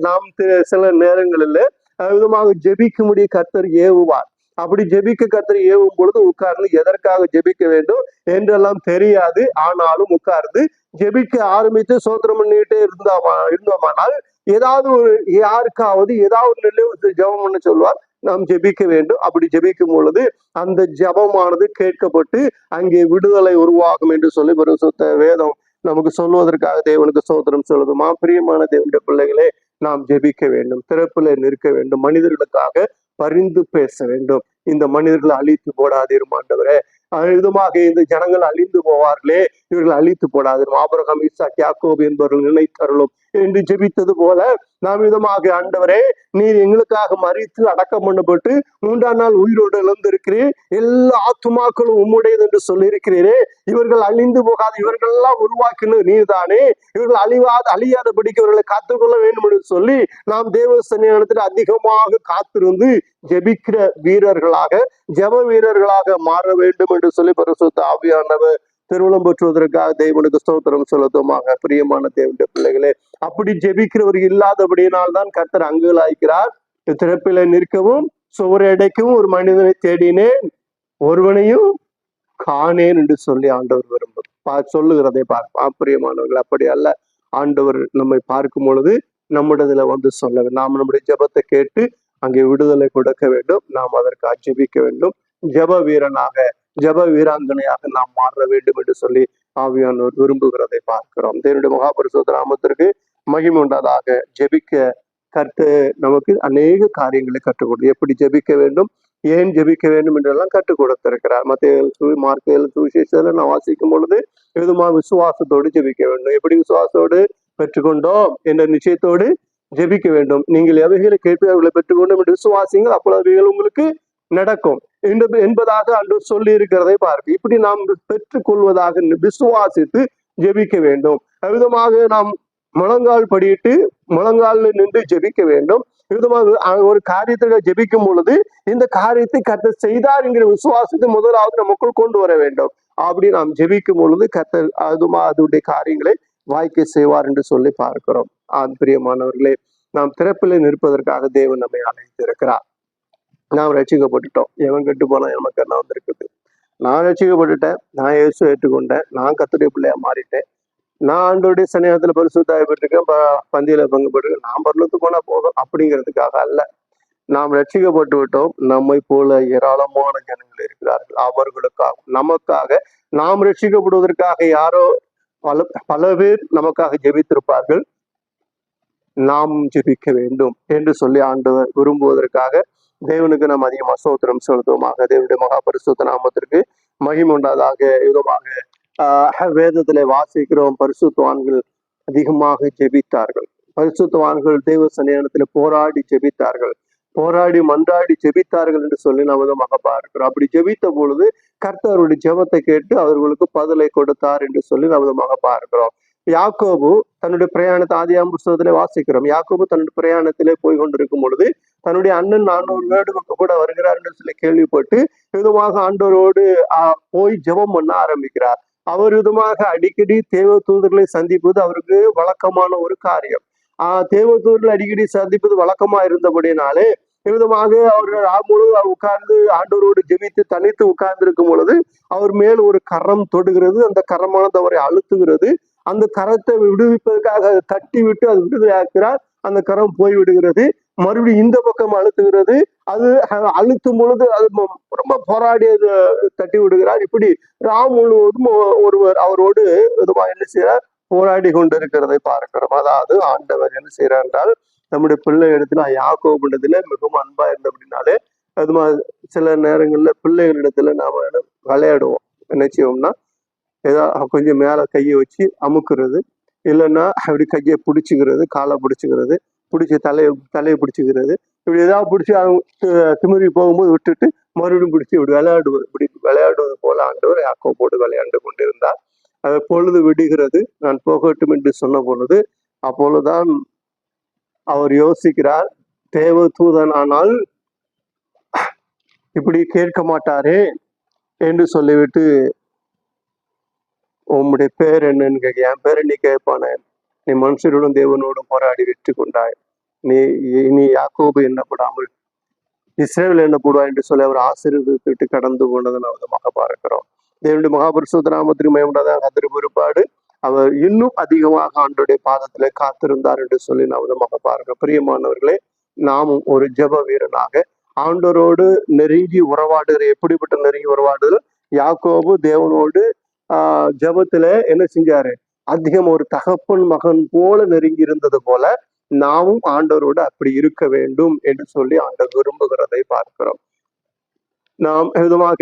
நாம் சில நேரங்களில் விதமாக ஜெபிக்கும்படி கர்த்தர் ஏவுவார். அப்படி ஜெபிக்க கர்த்தர் ஏவும் பொழுது உட்கார்ந்து எதற்காக ஜெபிக்க வேண்டும் என்றெல்லாம் தெரியாது. ஆனாலும் உட்கார்ந்து ஜெபிக்க ஆரம்பித்து சோத்திரம் பண்ணிட்டே இருந்தோமானால் ஏதாவது ஒரு யாருக்காவது ஏதாவது நிலையை ஜெபம் பண்ண சொல்வார், நாம் ஜெபிக்க வேண்டும். அப்படி ஜெபிக்கும் பொழுது அந்த ஜெபமானது கேட்கப்பட்டு அங்கே விடுதலை உருவாகும் என்று சொல்லி பரிசுத்த வேதம் நமக்கு சொல்வதற்காக தேவனுக்கு ஸ்தோத்திரம் சொல்லுதுமா. பிரியமான தேவனுடைய பிள்ளைகளே, நாம் ஜெபிக்க வேண்டும், திறப்பிலே நிற்க வேண்டும், மனிதர்களுக்காக பரிந்து பேச வேண்டும். இந்த மனிதர்களை அழித்து போடாதீரும் ஆண்டவரே. விதமாக இந்த ஜனங்கள் அழிந்து போவார்களே, இவர்கள் அழித்து போடாதீரும். ஆபிரகாம், ஈசாக், யாக்கோபு என்பவர்கள் நினைத்தருளும் என்று ஜெபித்தது போல நாம் விதமாக ஆண்டவரே, நீர் எங்களுக்காக மரித்து அடக்கம் பண்ணப்பட்டு 3ஆம் நாள் உயிரோடு எழுந்திருக்கிறீர், எல்லா ஆத்துமாக்களும் உம்முடையது என்று சொல்லியிருக்கிறீரே. இவர்கள் அழிந்து போகாது, இவர்கள் எல்லாம் உருவாக்கினது நீர்தானே, இவர்கள் அழியாதபடிக்கு இவர்களை காத்துக்கொள்ள வேண்டும் என்று சொல்லி நாம் தேவ சன்னிதானத்தில் அதிகமாக காத்திருந்து ஜெபிக்கிற வீரர்களாக, ஜெப வீரர்களாக மாற வேண்டும் என்று சொல்லி பரிசுத்த ஆவியானவர் திருவுளம் பெற்றுவதற்காக தேவனுக்கு ஸ்தோத்திரம் செலுத்துமாக. பிரியமான தேவனுடைய பிள்ளைகளே, அப்படி ஜெபிக்கிறவர் இல்லாதபடியினால் தான் கர்த்தர் அங்குலாய்க்கிறார். திறப்பில நிற்கவும் சுவரை அடைக்கவும் ஒரு மனிதனை தேடினேன், ஒருவனையும் காணேன் என்று சொல்லி ஆண்டவர் சொல்லுகிறதை பார்ப்போம். பிரியமானவர்கள், அப்படி அல்ல. ஆண்டவர் நம்மை பார்க்கும் பொழுது நம்மிடத்துல வந்து சொல்ல, நாம் நம்முடைய ஜெபத்தை கேட்டு அங்கே விடுதலை கொடுக்க வேண்டும். நாம் அதற்கு ஜெபிக்க வேண்டும். ஜெப வீரனாக, ஜெப வீராங்கனையாக நாம் மாற வேண்டும் என்று சொல்லி ஆவியானவர் விரும்புகிறதை பார்க்கிறோம். தேவனுடைய மகாபரிசுத்த நாமத்திற்கு மகிமை உண்டாதாக. ஜெபிக்க நமக்கு அநேக காரியங்களை கற்றுக் கொடுத்து எப்படி ஜெபிக்க வேண்டும், ஏன் ஜெபிக்க வேண்டும் என்றெல்லாம் கற்றுக் கொடுத்திருக்கிறார். மார்க்கு சுவிசேஷத்துல நான் வாசிக்கும் பொழுது விதமாக விசுவாசத்தோடு ஜெபிக்க வேண்டும். எப்படி விசுவாசத்தோடு பெற்றுக்கொண்டோம் என்ற நிச்சயத்தோடு ஜெபிக்க வேண்டும். நீங்கள் எவைகளை கேட்பவர்களை பெற்றுக்கொண்டோம் என்று விசுவாசிங்கள், அப்பொழுது அவைகள் உங்களுக்கு நடக்கும் என்பதாக அன்று சொல்லி இருக்கிறதை பார்க்க, இப்படி நாம் பெற்றுக் கொள்வதாக விசுவாசித்து ஜெபிக்க வேண்டும். விதமாக நாம் முழங்கால் படியிட்டு முழங்கால் நின்று ஜெபிக்க வேண்டும். விதமாக ஒரு காரியத்தை ஜெபிக்கும் பொழுது இந்த காரியத்தை கர்த்தர் செய்தார் என்கிற விசுவாசத்தை முதலாவது நமக்குள் கொண்டு வர வேண்டும். அப்படி நாம் ஜெபிக்கும் பொழுது கர்த்தர் அதனுடைய காரியங்களை வாய்க்க செய்வார் என்று சொல்லி பார்க்கிறோம். பிரியமானவர்களே, நாம் திறப்பிலே நிற்பதற்காக தேவன் நம்மை அழைத்திருக்கிறார். நாம் ரட்சிக்கப்பட்டுட்டோம். எவன் கெட்டு போனா நமக்கு என்ன வந்திருக்குது? நான் ரட்சிக்கப்பட்டுட்டேன், நான் இயேசு ஏற்றுக்கொண்டேன், நான் கர்த்தருடைய பிள்ளையா மாறிட்டேன், நான் ஆண்டவருடைய சன்னிதானத்துல பரிசுத்தாய் பெற்றிருக்கேன், பந்தியில பங்கு பெற்றிருக்கேன், நான் பரலோகத்துக்கு போனா போதும் அப்படிங்கிறதுக்காக அல்ல. நாம் ரட்சிக்கப்பட்டு விட்டோம். நம்மை போல ஏராளமான ஜனங்கள் இருக்கிறார்கள். அவர்களுக்காக, நமக்காக, நாம் ரட்சிக்கப்படுவதற்காக யாரோ பல பேர் நமக்காக ஜெபித்திருப்பார்கள். நாம் ஜெபிக்க வேண்டும் என்று சொல்லி ஆண்டவர் விரும்புவதற்காக தேவனுக்கு நாம் அதிகமாக ஸ்தோத்திரம் செலுத்துவோமாக. தேவனுடைய மகா பரிசுத்த நாமத்திற்கு மகிமை உண்டாதாக. விதமாக வேதத்திலே வாசிக்கிறோம், பரிசுத்தவான்கள் அதிகமாக ஜெபித்தார்கள். பரிசுத்தவான்கள் தேவ சன்னிதானத்தில் போராடி ஜெபித்தார்கள், போராடி மன்றாடி ஜெபித்தார்கள் என்று சொல்லி நாம் விதமாக பார்க்கிறோம். அப்படி ஜெபித்த பொழுது கர்த்தருடைய ஜெபத்தை கேட்டு அவர்களுக்கு பதிலை கொடுத்தார் என்று சொல்லி நாம் விதமாக பார்க்கிறோம். யாக்கோபு தன்னுடைய பிரயாணத்தை ஆதியாகம புஸ்தகத்திலே வாசிக்கிறோம். யாக்கோபு தன்னுடைய பிரயாணத்திலே போய் கொண்டிருக்கும் பொழுது தன்னுடைய அண்ணன் 400 வேடுகளுக்கு கூட வருகிறார் என்று சொல்லி கேள்விப்பட்டு விதமாக ஆண்டவரோடு போய் ஜெபம் பண்ண ஆரம்பிக்கிறார். அவர் விதமாக அடிக்கடி தேவ தூதர்களை சந்திப்பது அவருக்கு வழக்கமான ஒரு காரியம். தேவ தூதர்களை அடிக்கடி சந்திப்பது வழக்கமா இருந்தபடினாலே விதமாக அவர் முழுவதும் உட்கார்ந்து ஆண்டவரோடு ஜெபித்து தனித்து உட்கார்ந்து இருக்கும் பொழுது அவர் மேல் ஒரு கரம் தொடுகிறது. அந்த கரமானது அவரை அழுத்துகிறது. அந்த கரத்தை விடுவிப்பதற்காக தட்டி விட்டு அது விடுதலையாக்கிறார். அந்த கரம் போய் விடுகிறது. மறுபடியும் இந்த பக்கம் அழுத்துகிறது. அது அழுத்தும் பொழுது அது ரொம்ப போராடி அது தட்டி விடுகிறார். இப்படி முழுவதும் ஒருவர் அவரோடு விதமாக என்ன செய்யறார், போராடி கொண்டிருக்கிறதை பார்க்கிறோம். அதாவது ஆண்டவர் என்ன செய்யறார் என்றால் நம்முடைய பிள்ளை இடத்துல யாக்கோபிடத்துல மிகவும் அன்பா இருந்த அப்படின்னாலே அது சில நேரங்கள்ல பிள்ளைகளிடத்துல நாம விளையாடுவோம். என்ன செய்வோம்னா ஏதாவது கொஞ்சம் மேல கையை வச்சு அமுக்குறது, இல்லைன்னா அப்படி கையை பிடிச்சிக்கிறது, காலை பிடிச்சிக்கிறது, பிடிச்சி தலையை பிடிச்சிக்கிறது, இப்படி ஏதாவது பிடிச்சி திமிரி போகும்போது விட்டுட்டு மறுபடியும் பிடிச்சி இப்படி விளையாடுவது போல ஆண்டவர் யாக்கோபோடு விளையாண்டு கொண்டிருந்தார். அது பொழுது விடுகிறது, நான் போகட்டும் என்று சொன்ன பொழுது அப்பொழுதுதான் அவர் யோசிக்கிறார், தேவ தூதனானால் இப்படி கேட்க மாட்டாரே என்று சொல்லிவிட்டு உம்முடைய பேர் என்னன்னு கேட்க, என் பேரை நீ கேட்பானே, நீ மனுஷரோடும் தேவனோடும் போராடி வெற்றி கொண்டாய், நீ யாக்கோபு எண்ணப்படாமல் இஸ்ரேல் எண்ணப்படுவாய் என்று சொல்லி அவர் ஆசீர்வதித்து கடந்து போனதை நாம் விதமாக பார்க்கிறோம். தேவனுடைய மகாபரிசுத்த நாமத்திற்கு மகிமையுண்டாக அதற்கு பிற்பாடு அவர் இன்னும் அதிகமாக ஆண்டவருடைய பாதத்திலே காத்திருந்தார் என்று சொல்லி நாம் விதமாக பார்க்கிறோம். பிரியமானவர்களே, நாமும் ஒரு ஜெப வீரனாக ஆண்டவரோடு நெருங்கி உறவாடுகிற, எப்படிப்பட்ட நெருங்கி உறவாடுதல், யாக்கோபு தேவனோடு ஜெபத்துல என்ன செஞ்சாரு, அதிகம் ஒரு தகப்பன் மகன் போல நெருங்கி இருந்தது போல நாமும் ஆண்டவரோடு அப்படி இருக்க வேண்டும் என்று சொல்லி ஆண்டவர் விரும்புகிறதை பார்க்கிறோம். நாம் விதமாக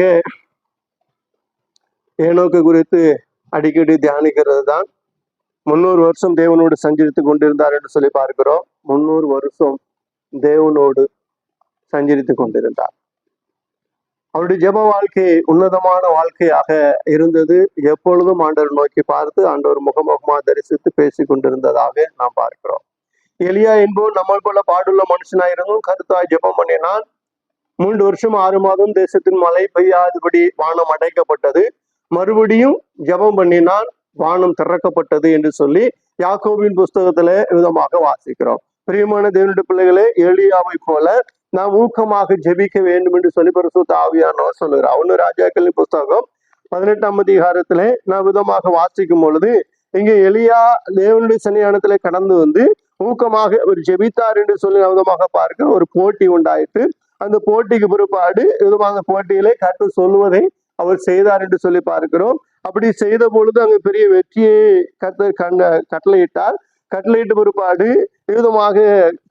ஏனோக்கு குறித்து அடிக்கடி தியானிக்கிறது தான். 300 வருஷம் தேவனோடு சஞ்சரித்து கொண்டிருந்தார் என்று சொல்லி பார்க்கிறோம். 300 வருஷம் தேவனோடு சஞ்சரித்து கொண்டிருந்தார். அவருடைய ஜெப வாழ்க்கை உன்னதமான வாழ்க்கையாக இருந்தது. எப்பொழுதும் ஆண்டவர் நோக்கி பார்த்து ஆண்டவர் முகமுகமா தரிசித்து பேசி கொண்டிருந்ததாக நாம் பார்க்கிறோம். எலியா என்பவர் நம்ம போல பாடுள்ள மனுஷனாயிருந்தும் கருத்தாய் ஜெபம் பண்ணினான். 3 வருஷம் 6 மாதம் தேசத்தின் மழை பெய்யாதபடி வானம் அடைக்கப்பட்டது. மறுபடியும் ஜெபம் பண்ணினால் வானம் திறக்கப்பட்டது என்று சொல்லி யாக்கோபின் புஸ்தகத்துல விதமாக வாசிக்கிறோம். பிரியமான தேவனுடைய பிள்ளைகளே, எலியாவை போல நாம் ஊக்கமாக ஜெபிக்க வேண்டும் என்று சொல்லி பரிசுத்த ஆவியானவர் சொல்லுகிறார். 1 ராஜாக்களின் புஸ்தகம் 18ஆம் அதிகாரத்திலே நாம் விதமாக வாசிக்கும் பொழுது இங்கே எலியா தேவனுடைய சன்னிதானத்திலே கடந்து வந்து ஊக்கமாக ஒரு ஜெபித்தார் என்று சொல்லி விதமாக பார்க்க ஒரு போட்டி உண்டாயிட்டு, அந்த போட்டிக்கு பிற்பாடு விதமாக போட்டியிலே கர்த்தர் சொல்லுவதை அவர் செய்தார் என்று சொல்லி பார்க்கிறோம். அப்படி செய்த பொழுது அங்கு பெரிய வெற்றியை கர்த்தர் கட்டளையிட்டார். கட்டளையிட்ட பிற்பாடு விதமாக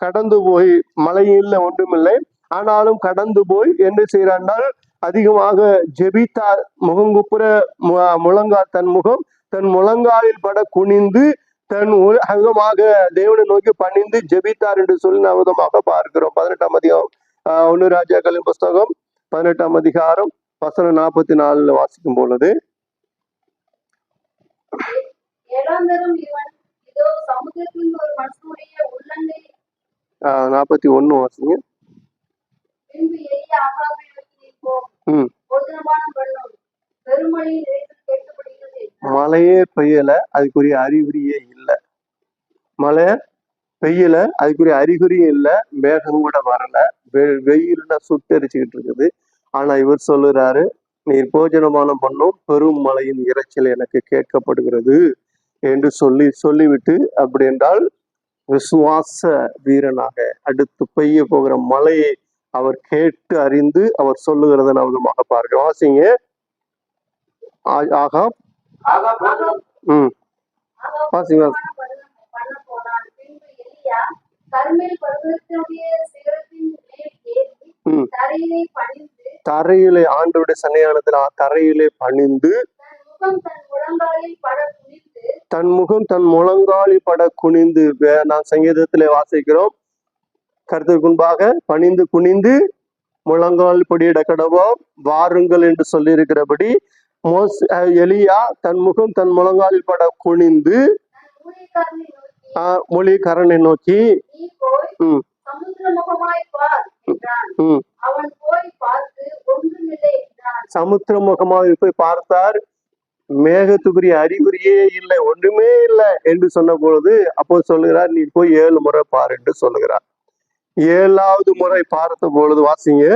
கடந்து போய், மலையில் ஒன்றுமில்லை ஆனாலும் கடந்து போய் என்ன செய்யறால் அதிகமாக ஜெபித்தார். முகங்குப்புற தன் முழங்காலில் பட குனிந்து தன் விதமாக தேவனை நோக்கி பணிந்து ஜெபித்தார் என்று சொல்லி நாம் விதமாக பார்க்கிறோம். 18ஆம் அதிகாரம் 1 ராஜாக்களின் புஸ்தகம் 18ஆம் அதிகாரம் வசனம் 44 வாசிக்கும் பொழுது, 41 வாசிங்க. மழையே பெய்யல, அதுக்குரிய அறிகுறியே இல்லை. மழை பெய்யல, அதுக்குரிய அறிகுறியே இல்லை. மேகம் கூட வரல, வெயில்ல சுட்டரிச்சுக்கிட்டு இருக்குது. ஆனா இவர் சொல்லுறாரு, நீர் போஜனமானம் பண்ணும் பெரும் மழையின் இறைச்சல் எனக்கு கேட்கப்படுகிறது என்று சொல்லிவிட்டு அப்படி என்றால் விசுவாச வீரனாக அடுத்து பெய்ய போகிற மழையை அவர் கேட்டு அறிந்து அவர் சொல்லுகிறத நான் விதமாக பார்க்கிறோம். வாசிங்க. ஆகாப் வாசிங்க. தரையிலே ஆண்டவருடைய சன்னிதானத்துல தரையிலே பணிந்து முகம் தன் முழங்காலில் பட குனிந்து தன் முகம் தன் முழங்காலி பட குனிந்து நான் சங்கீதத்திலே வாசிக்கிறோம், கர்த்தருக்கு முன்பாக பணிந்து குனிந்து முழங்கால் படியிட கடவோம் வாருங்கள் என்று சொல்லி இருக்கிறபடி எலியா தன் முகம் தன் முழங்காலில் பட குனிந்து ஊழியக்காரனை நோக்கி, மொழிக்காரனை நோக்கி நீ போய் ம் சமுத்திரமுகமாய் பார் என்றான். ம் அவன் போய் பார்த்து ஒன்றுமில்லை என்றான். சமுத்திரமுகமாக போய் பார்த்தார், மேகத்துக்குரிய அறிகுறியே இல்லை, ஒன்றுமே இல்லை என்று சொன்ன பொழுது அப்போ சொல்லுகிறார், நீ போய் 7 முறை பார் என்று சொல்லுகிறார். 7வது முறை பார்த்த பொழுது வாசிங்க.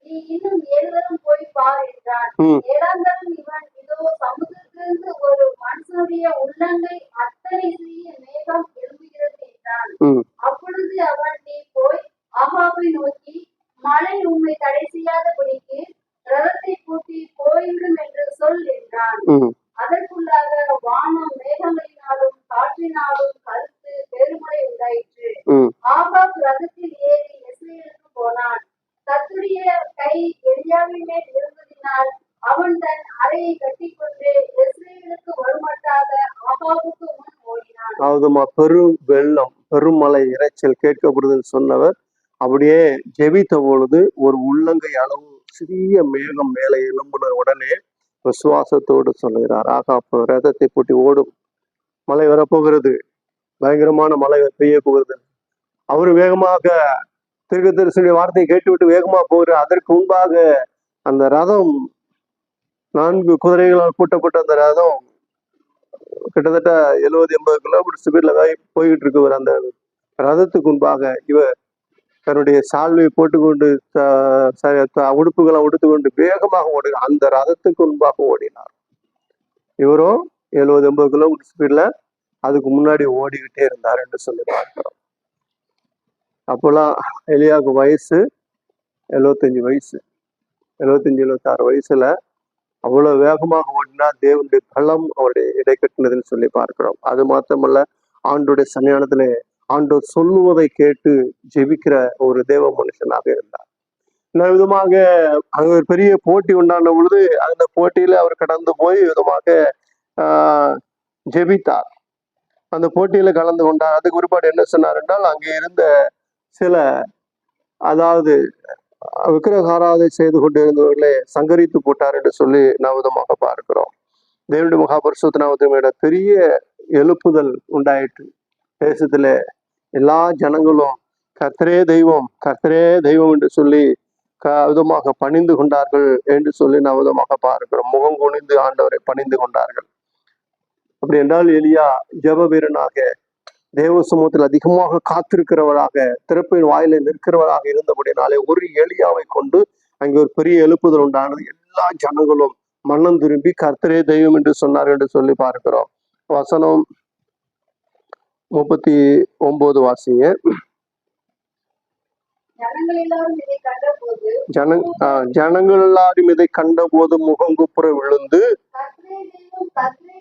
நீ இன்னும் 7 தரம் போய் பார் என்றான். ம் 7ஆம் தரம் இவன், இதோ சமுத்திரத்திலிருந்து ஒரு மனுஷனுடைய உள்ளங்கை அத்தனை சிறிய மேகம் எழும்புகிறது என்றான். ம் அப்பொழுது அவன், நீ போய் ஆகாபை நோக்கி, மழை உம்மை தடை செய்யாதபடிக்கு ரதத்தை பூட்டி போய்விடும் என்று சொல் என்றான். ம் அதற்குள்ளாக வானம் மேகங்களினாலும் காற்றினாலும் கருத்து பெருமழை உண்டாயிற்று. ம் ஆகாப் ரதத்தில் ஏறி இஸ்ரேலுக்கு போனான். கர்த்தருடைய கை எலியாவின் மேல் இருந்ததினால் அவன் தன் அறையை கட்டிக்கொண்டு இஸ்ரேலுக்கு வருமட்டாக ஆகாபுக்கு முன் ஓடினான். அதாவதுமா பெரும் வெள்ளம் பெருமழை இரைச்சல் கேட்கப்படுதுன்னு சொன்னவர் அப்படியே ஜெபித்த பொழுது ஒரு உள்ளங்கை அளவு சிறிய மேகம் மேலே எழும்புன உடனே விசுவாசத்தோடு சொல்லுகிறார், ஆகாப் ரதத்தை பூட்டி ஓடும், மழை வரப்போகிறது, பயங்கரமான மழை பெய்ய போகிறது. அவரு வேகமாக தீர்க்கதரிசியுடைய வார்த்தையை கேட்டுவிட்டு வேகமா போகிறார். அதற்கு முன்பாக அந்த ரதம் 4 குதிரைகளால் பூட்டப்பட்ட அந்த ரதம் கிட்டத்தட்ட 70-80 கிலோமீட்டர் ஸ்பீட்ல போய்கிட்டு இருக்கவர். அந்த ரதத்துக்கு முன்பாக இவர் தன்னுடைய சால்வையை போட்டுக்கொண்டு உடுப்புகளை உடுத்துக்கொண்டு வேகமாக ஓடுகிறார். அந்த ரதத்துக்கு முன்பாக ஓடினார். இவரும் 70-80 கிலோமீட்டர் ஸ்பீட்ல அதுக்கு முன்னாடி ஓடிக்கிட்டே இருந்தார் என்று சொல்லி பார்க்கிறோம். அப்போல்லாம் எலியாவுக்கு வயசு 75 வயசு, 75-76 வயசுல அவ்வளவு வேகமாக ஓடினா தேவனுடைய பலம் அவருடைய இடை கட்டினதுன்னு சொல்லி பார்க்கிறோம். அது மாத்திரமல்ல, ஆண்டோடைய சன்னிதானத்துல ஆண்டோர் சொல்லுவதை கேட்டு ஜெபிக்கிற ஒரு தேவ மனுஷனாக இருந்தார். இந்த விதமாக அங்க ஒரு பெரிய போட்டி உண்டான பொழுது அந்த போட்டியில அவர் கடந்து போய் விதமாக ஜெபித்தார். அந்த போட்டியில கலந்து கொண்டார். அதுக்கு ஒருபாடு என்ன சொன்னார் என்றால், அங்கே இருந்த சில அதாவது விக்கிரகாராதை செய்து கொண்டிருந்தவர்களே சங்கரித்து போட்டார் என்று சொல்லி நாம் விதமாக பார்க்கிறோம். தேவனுடைய மகாபரிசுத்த நாமத்தின் பெரிய எழுப்புதல் உண்டாயிற்று. தேசத்துல எல்லா ஜனங்களும் கர்த்தரே தெய்வம், கர்த்தரே தெய்வம் என்று சொல்லி விதமாக பணிந்து கொண்டார்கள் என்று சொல்லி நாம் விதமாக பார்க்கிறோம். முகம் குனிந்து ஆண்டவரை பணிந்து கொண்டார்கள். அப்படி என்றால் எலியா ஜெப வீரனாக தேவ சமூகத்தில் அதிகமாக காத்திருக்கிறவராக திறப்பின் வாயில நிற்கிறவராக இருந்தபடினாலே ஒரு எலியாவை கொண்டு அங்கே ஒரு பெரிய எழுப்புதல் உண்டானது. எல்லா ஜனங்களும் மனம் திரும்பி கர்த்தரே தெய்வம் என்று சொன்னார் என்று சொல்லி பார்க்கிறோம். வசனம் 39 வாசிங்க. ஜனங்கள் எல்லாரும் இதை கண்டபோது முகங்குப்புற விழுந்து கர்த்தரே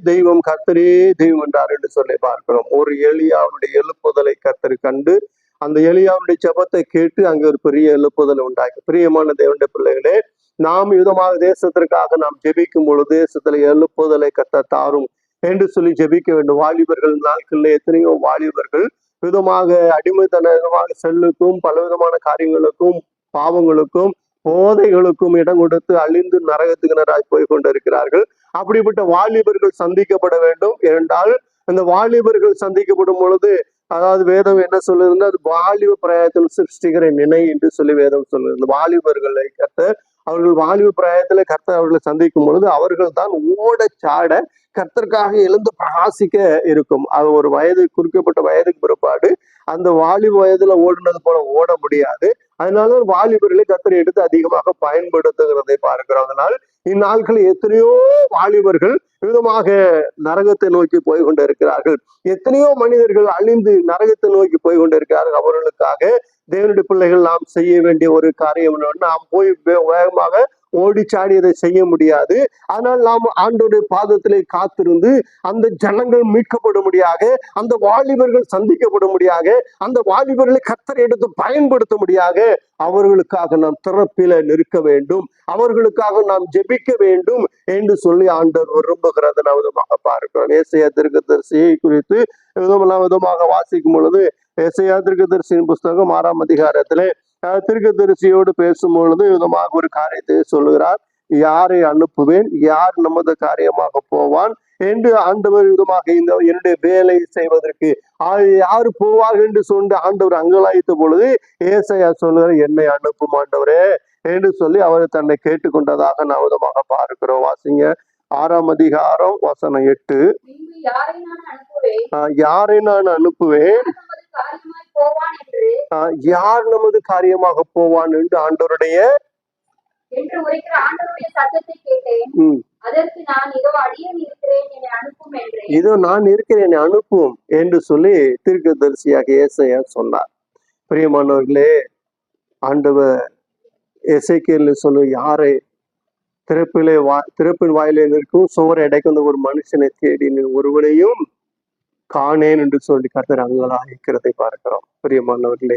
தெய்வம், கர்த்தரே தெய்வம் என்றார் என்று சொல்லி பார்க்கிறோம். ஒரு எலியாவுடைய எழுப்புதலை கர்த்தர் கண்டு அந்த எலியாவுடைய ஜெபத்தை கேட்டு அங்கே ஒரு பெரிய எழுப்புதல் உண்டாகி. பிரியமான தேவனுடைய பிள்ளைகளே, நாம் விதமாக தேசத்திற்காக நாம் ஜெபிக்கும் பொழுது தேசத்துல எழுப்புதலை கர்த்தர் தாரும் என்று சொல்லி ஜெபிக்க வேண்டும். வாலிபர்கள் நாட்களில் எத்தனையோ வாலிபர்கள் விதமாக அடிமைத்தனமாக செல்லுக்கும் பலவிதமான காரியங்களுக்கும் பாவங்களுக்கும் போதைகளுக்கும் இடம் கொடுத்து அழிந்து நரகத்துக்கினராய் போய் கொண்டிருக்கிறார்கள். அப்படிப்பட்ட வாலிபர்கள் சந்திக்கப்பட வேண்டும். ஏனென்றால் அந்த வாலிபர்கள் சந்திக்கப்படும் பொழுது, அதாவது வேதம் என்ன சொல்லுதுன்னா, அது வாலிப பிராயத்தில் சிருஷ்டிகரை நினை என்று சொல்லி வேதம் சொல்லுது. வாலிபர்களை கர்த்தர் அவர்கள் வாலிப பிராயத்துல கர்த்தர் அவர்களை சந்திக்கும் பொழுது அவர்கள் தான் ஓட சாட கர்த்தருக்காக எழுந்து பிரகாசிக்க இருக்கும். அது ஒரு வயது குறிக்கப்பட்ட வயதுக்கு பிற்பாடு அந்த வாலிப வயதுல ஓடுனது போல ஓட முடியாது. அதனால வாலிபர்களை கர்த்தர் எடுத்து அதிகமாக பயன்படுத்துகிறதை பார்க்கிறோம். அதனால் இந்நாட்களில் எத்தனையோ வாலிபர்கள் விதமாக நரகத்தை நோக்கி போய் கொண்டு இருக்கிறார்கள். எத்தனையோ மனிதர்கள் அழிந்து நரகத்தை நோக்கி போய் கொண்டு இருக்கிறார்கள். அவர்களுக்காக தேவனுடைய பிள்ளைகள் நாம் செய்ய வேண்டிய ஒரு காரியம் என்னன்னா, நாம் போய் வேகமாக ஓடிச்சாடி அதை செய்ய முடியாது. ஆனால் நாம் ஆண்டவருடைய பாதத்திலே காத்திருந்து அந்த ஜனங்கள் மீட்கப்படும்படியாக, அந்த வாலிபர்கள் சந்திக்கப்படும்படியாக, அந்த வாலிபர்களை கர்த்தர் எடுத்து பயன்படுத்தும்படியாக அவர்களுக்காக நாம் திறப்பில நிற்க வேண்டும், அவர்களுக்காக நாம் ஜெபிக்க வேண்டும் என்று சொல்லி ஆண்டவர் விரும்புகிறத நாம் விதமாக பார்க்கிறோம். ஏசாயா தீர்க்கதரிசியை குறித்து விதமாக வாசிக்கும் பொழுது, ஏசாயா தீர்க்கதரிசியின் புஸ்தகம் 6ஆம் அதிகாரத்திலே தீர்க்கதரிசியோடு பேசும் பொழுது விதமாக ஒரு காரியத்தை சொல்லுகிறார். யாரை அனுப்புவேன், யார் நமது காரியமாக போவான் என்று ஆண்டவர் விதமாக இந்த என்னுடைய வேலை செய்வதற்கு யாரு போவார்கள் என்று சொல்லி ஆண்டவர் அங்கலாய்த்த பொழுது ஏசாயா சொல்லுகிற, என்னை அனுப்பும் ஆண்டவரே என்று சொல்லி அவர் தன்னை கேட்டுக்கொண்டதாக நான் விதமாக பார்க்கிறோம். வாசிங்க 6ஆம் அதிகாரம் வசனம் 8. யாரை நான் அனுப்புவேன், யார் நமது காரியமாக போவான் என்று ஆண்டவருடைய சத்தத்தை கேட்டேன். அதற்கு நான் இதோ அடியேன் இருக்கிறேன், என்னை அனுப்பும் என்றேன். இதோ நான் இருக்கிறேன், என்னை அனுப்பும் என்று சொல்லி தீர்க்கதரிசியாக ஏசாயா சொன்னார். பிரியமானவர்களே, ஆண்டவர் எசேக்கியேல் சொல்லு, யாரை திறப்பின் வாயிலே நிற்கும் சுவரை அடைக்கும் ஒரு மனுஷனை தேடி ஒருவனையும் காணேன் என்று சொல்லி கர்த்தர் அங்கலாய்க்கிறதை பார்க்கிறோம். பிரியமானவர்களே,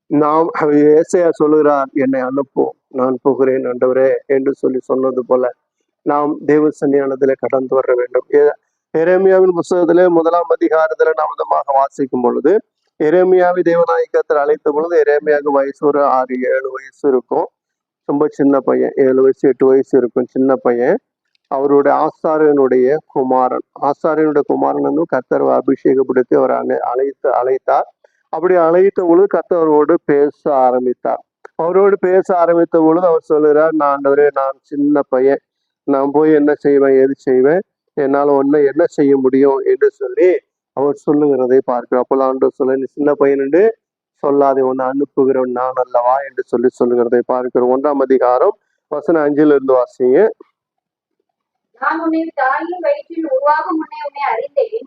நாம் ஏசாயா சொல்லுகிறார், என்னை அனுப்பும், நான் போகிறேன் ஆண்டவரே என்று சொல்லி சொன்னது போல நாம் தேவ சன்னிதானத்திலே கடந்து வர வேண்டும். எரேமியாவின் புத்தகத்திலே 1ஆம் அதிகாரத்துல நாம் விதமாக வாசிக்கும் பொழுது, எரேமியாவை தேவநாயகத்தில் அழைத்த பொழுது எரேமியாவுக்கு வயசு ஒரு 6-7 வயசு இருக்கும். ரொம்ப சின்ன பையன், 7 வயசு 8 வயசு இருக்கும், சின்ன பையன். அவருடைய ஆசாரியனுடைய குமாரன் வந்து கர்த்தர் அபிஷேகப்படுத்தி அவர் அழைத்தார். அப்படி அழைத்த பொழுது கர்த்தர் அவரோடு பேச ஆரம்பித்தார். அவர் சொல்லுகிறார், நான் ஆண்டவரே, நான் சின்ன பையன், நான் போய் என்ன செய்வேன், எது செய்வேன், என்னால என்ன செய்ய முடியும் என்று சொல்லி அவர் சொல்லுகிறதை பார்க்கிறோம். அப்போ ஆண்டவர் சொல்ல, நீ சின்ன பையன் என்று சொல்லாதே, உன்னை அனுப்புகிறவன் நான் அல்லவா என்று சொல்லுகிறதை பார்க்கிறோம். 1ஆம் அதிகாரம் வசனம் 5 வாசிங்க. நான் உன்னை தாயின் வயிற்றில் உருவாகும் முன்னே உன்னை அறிந்தேன்.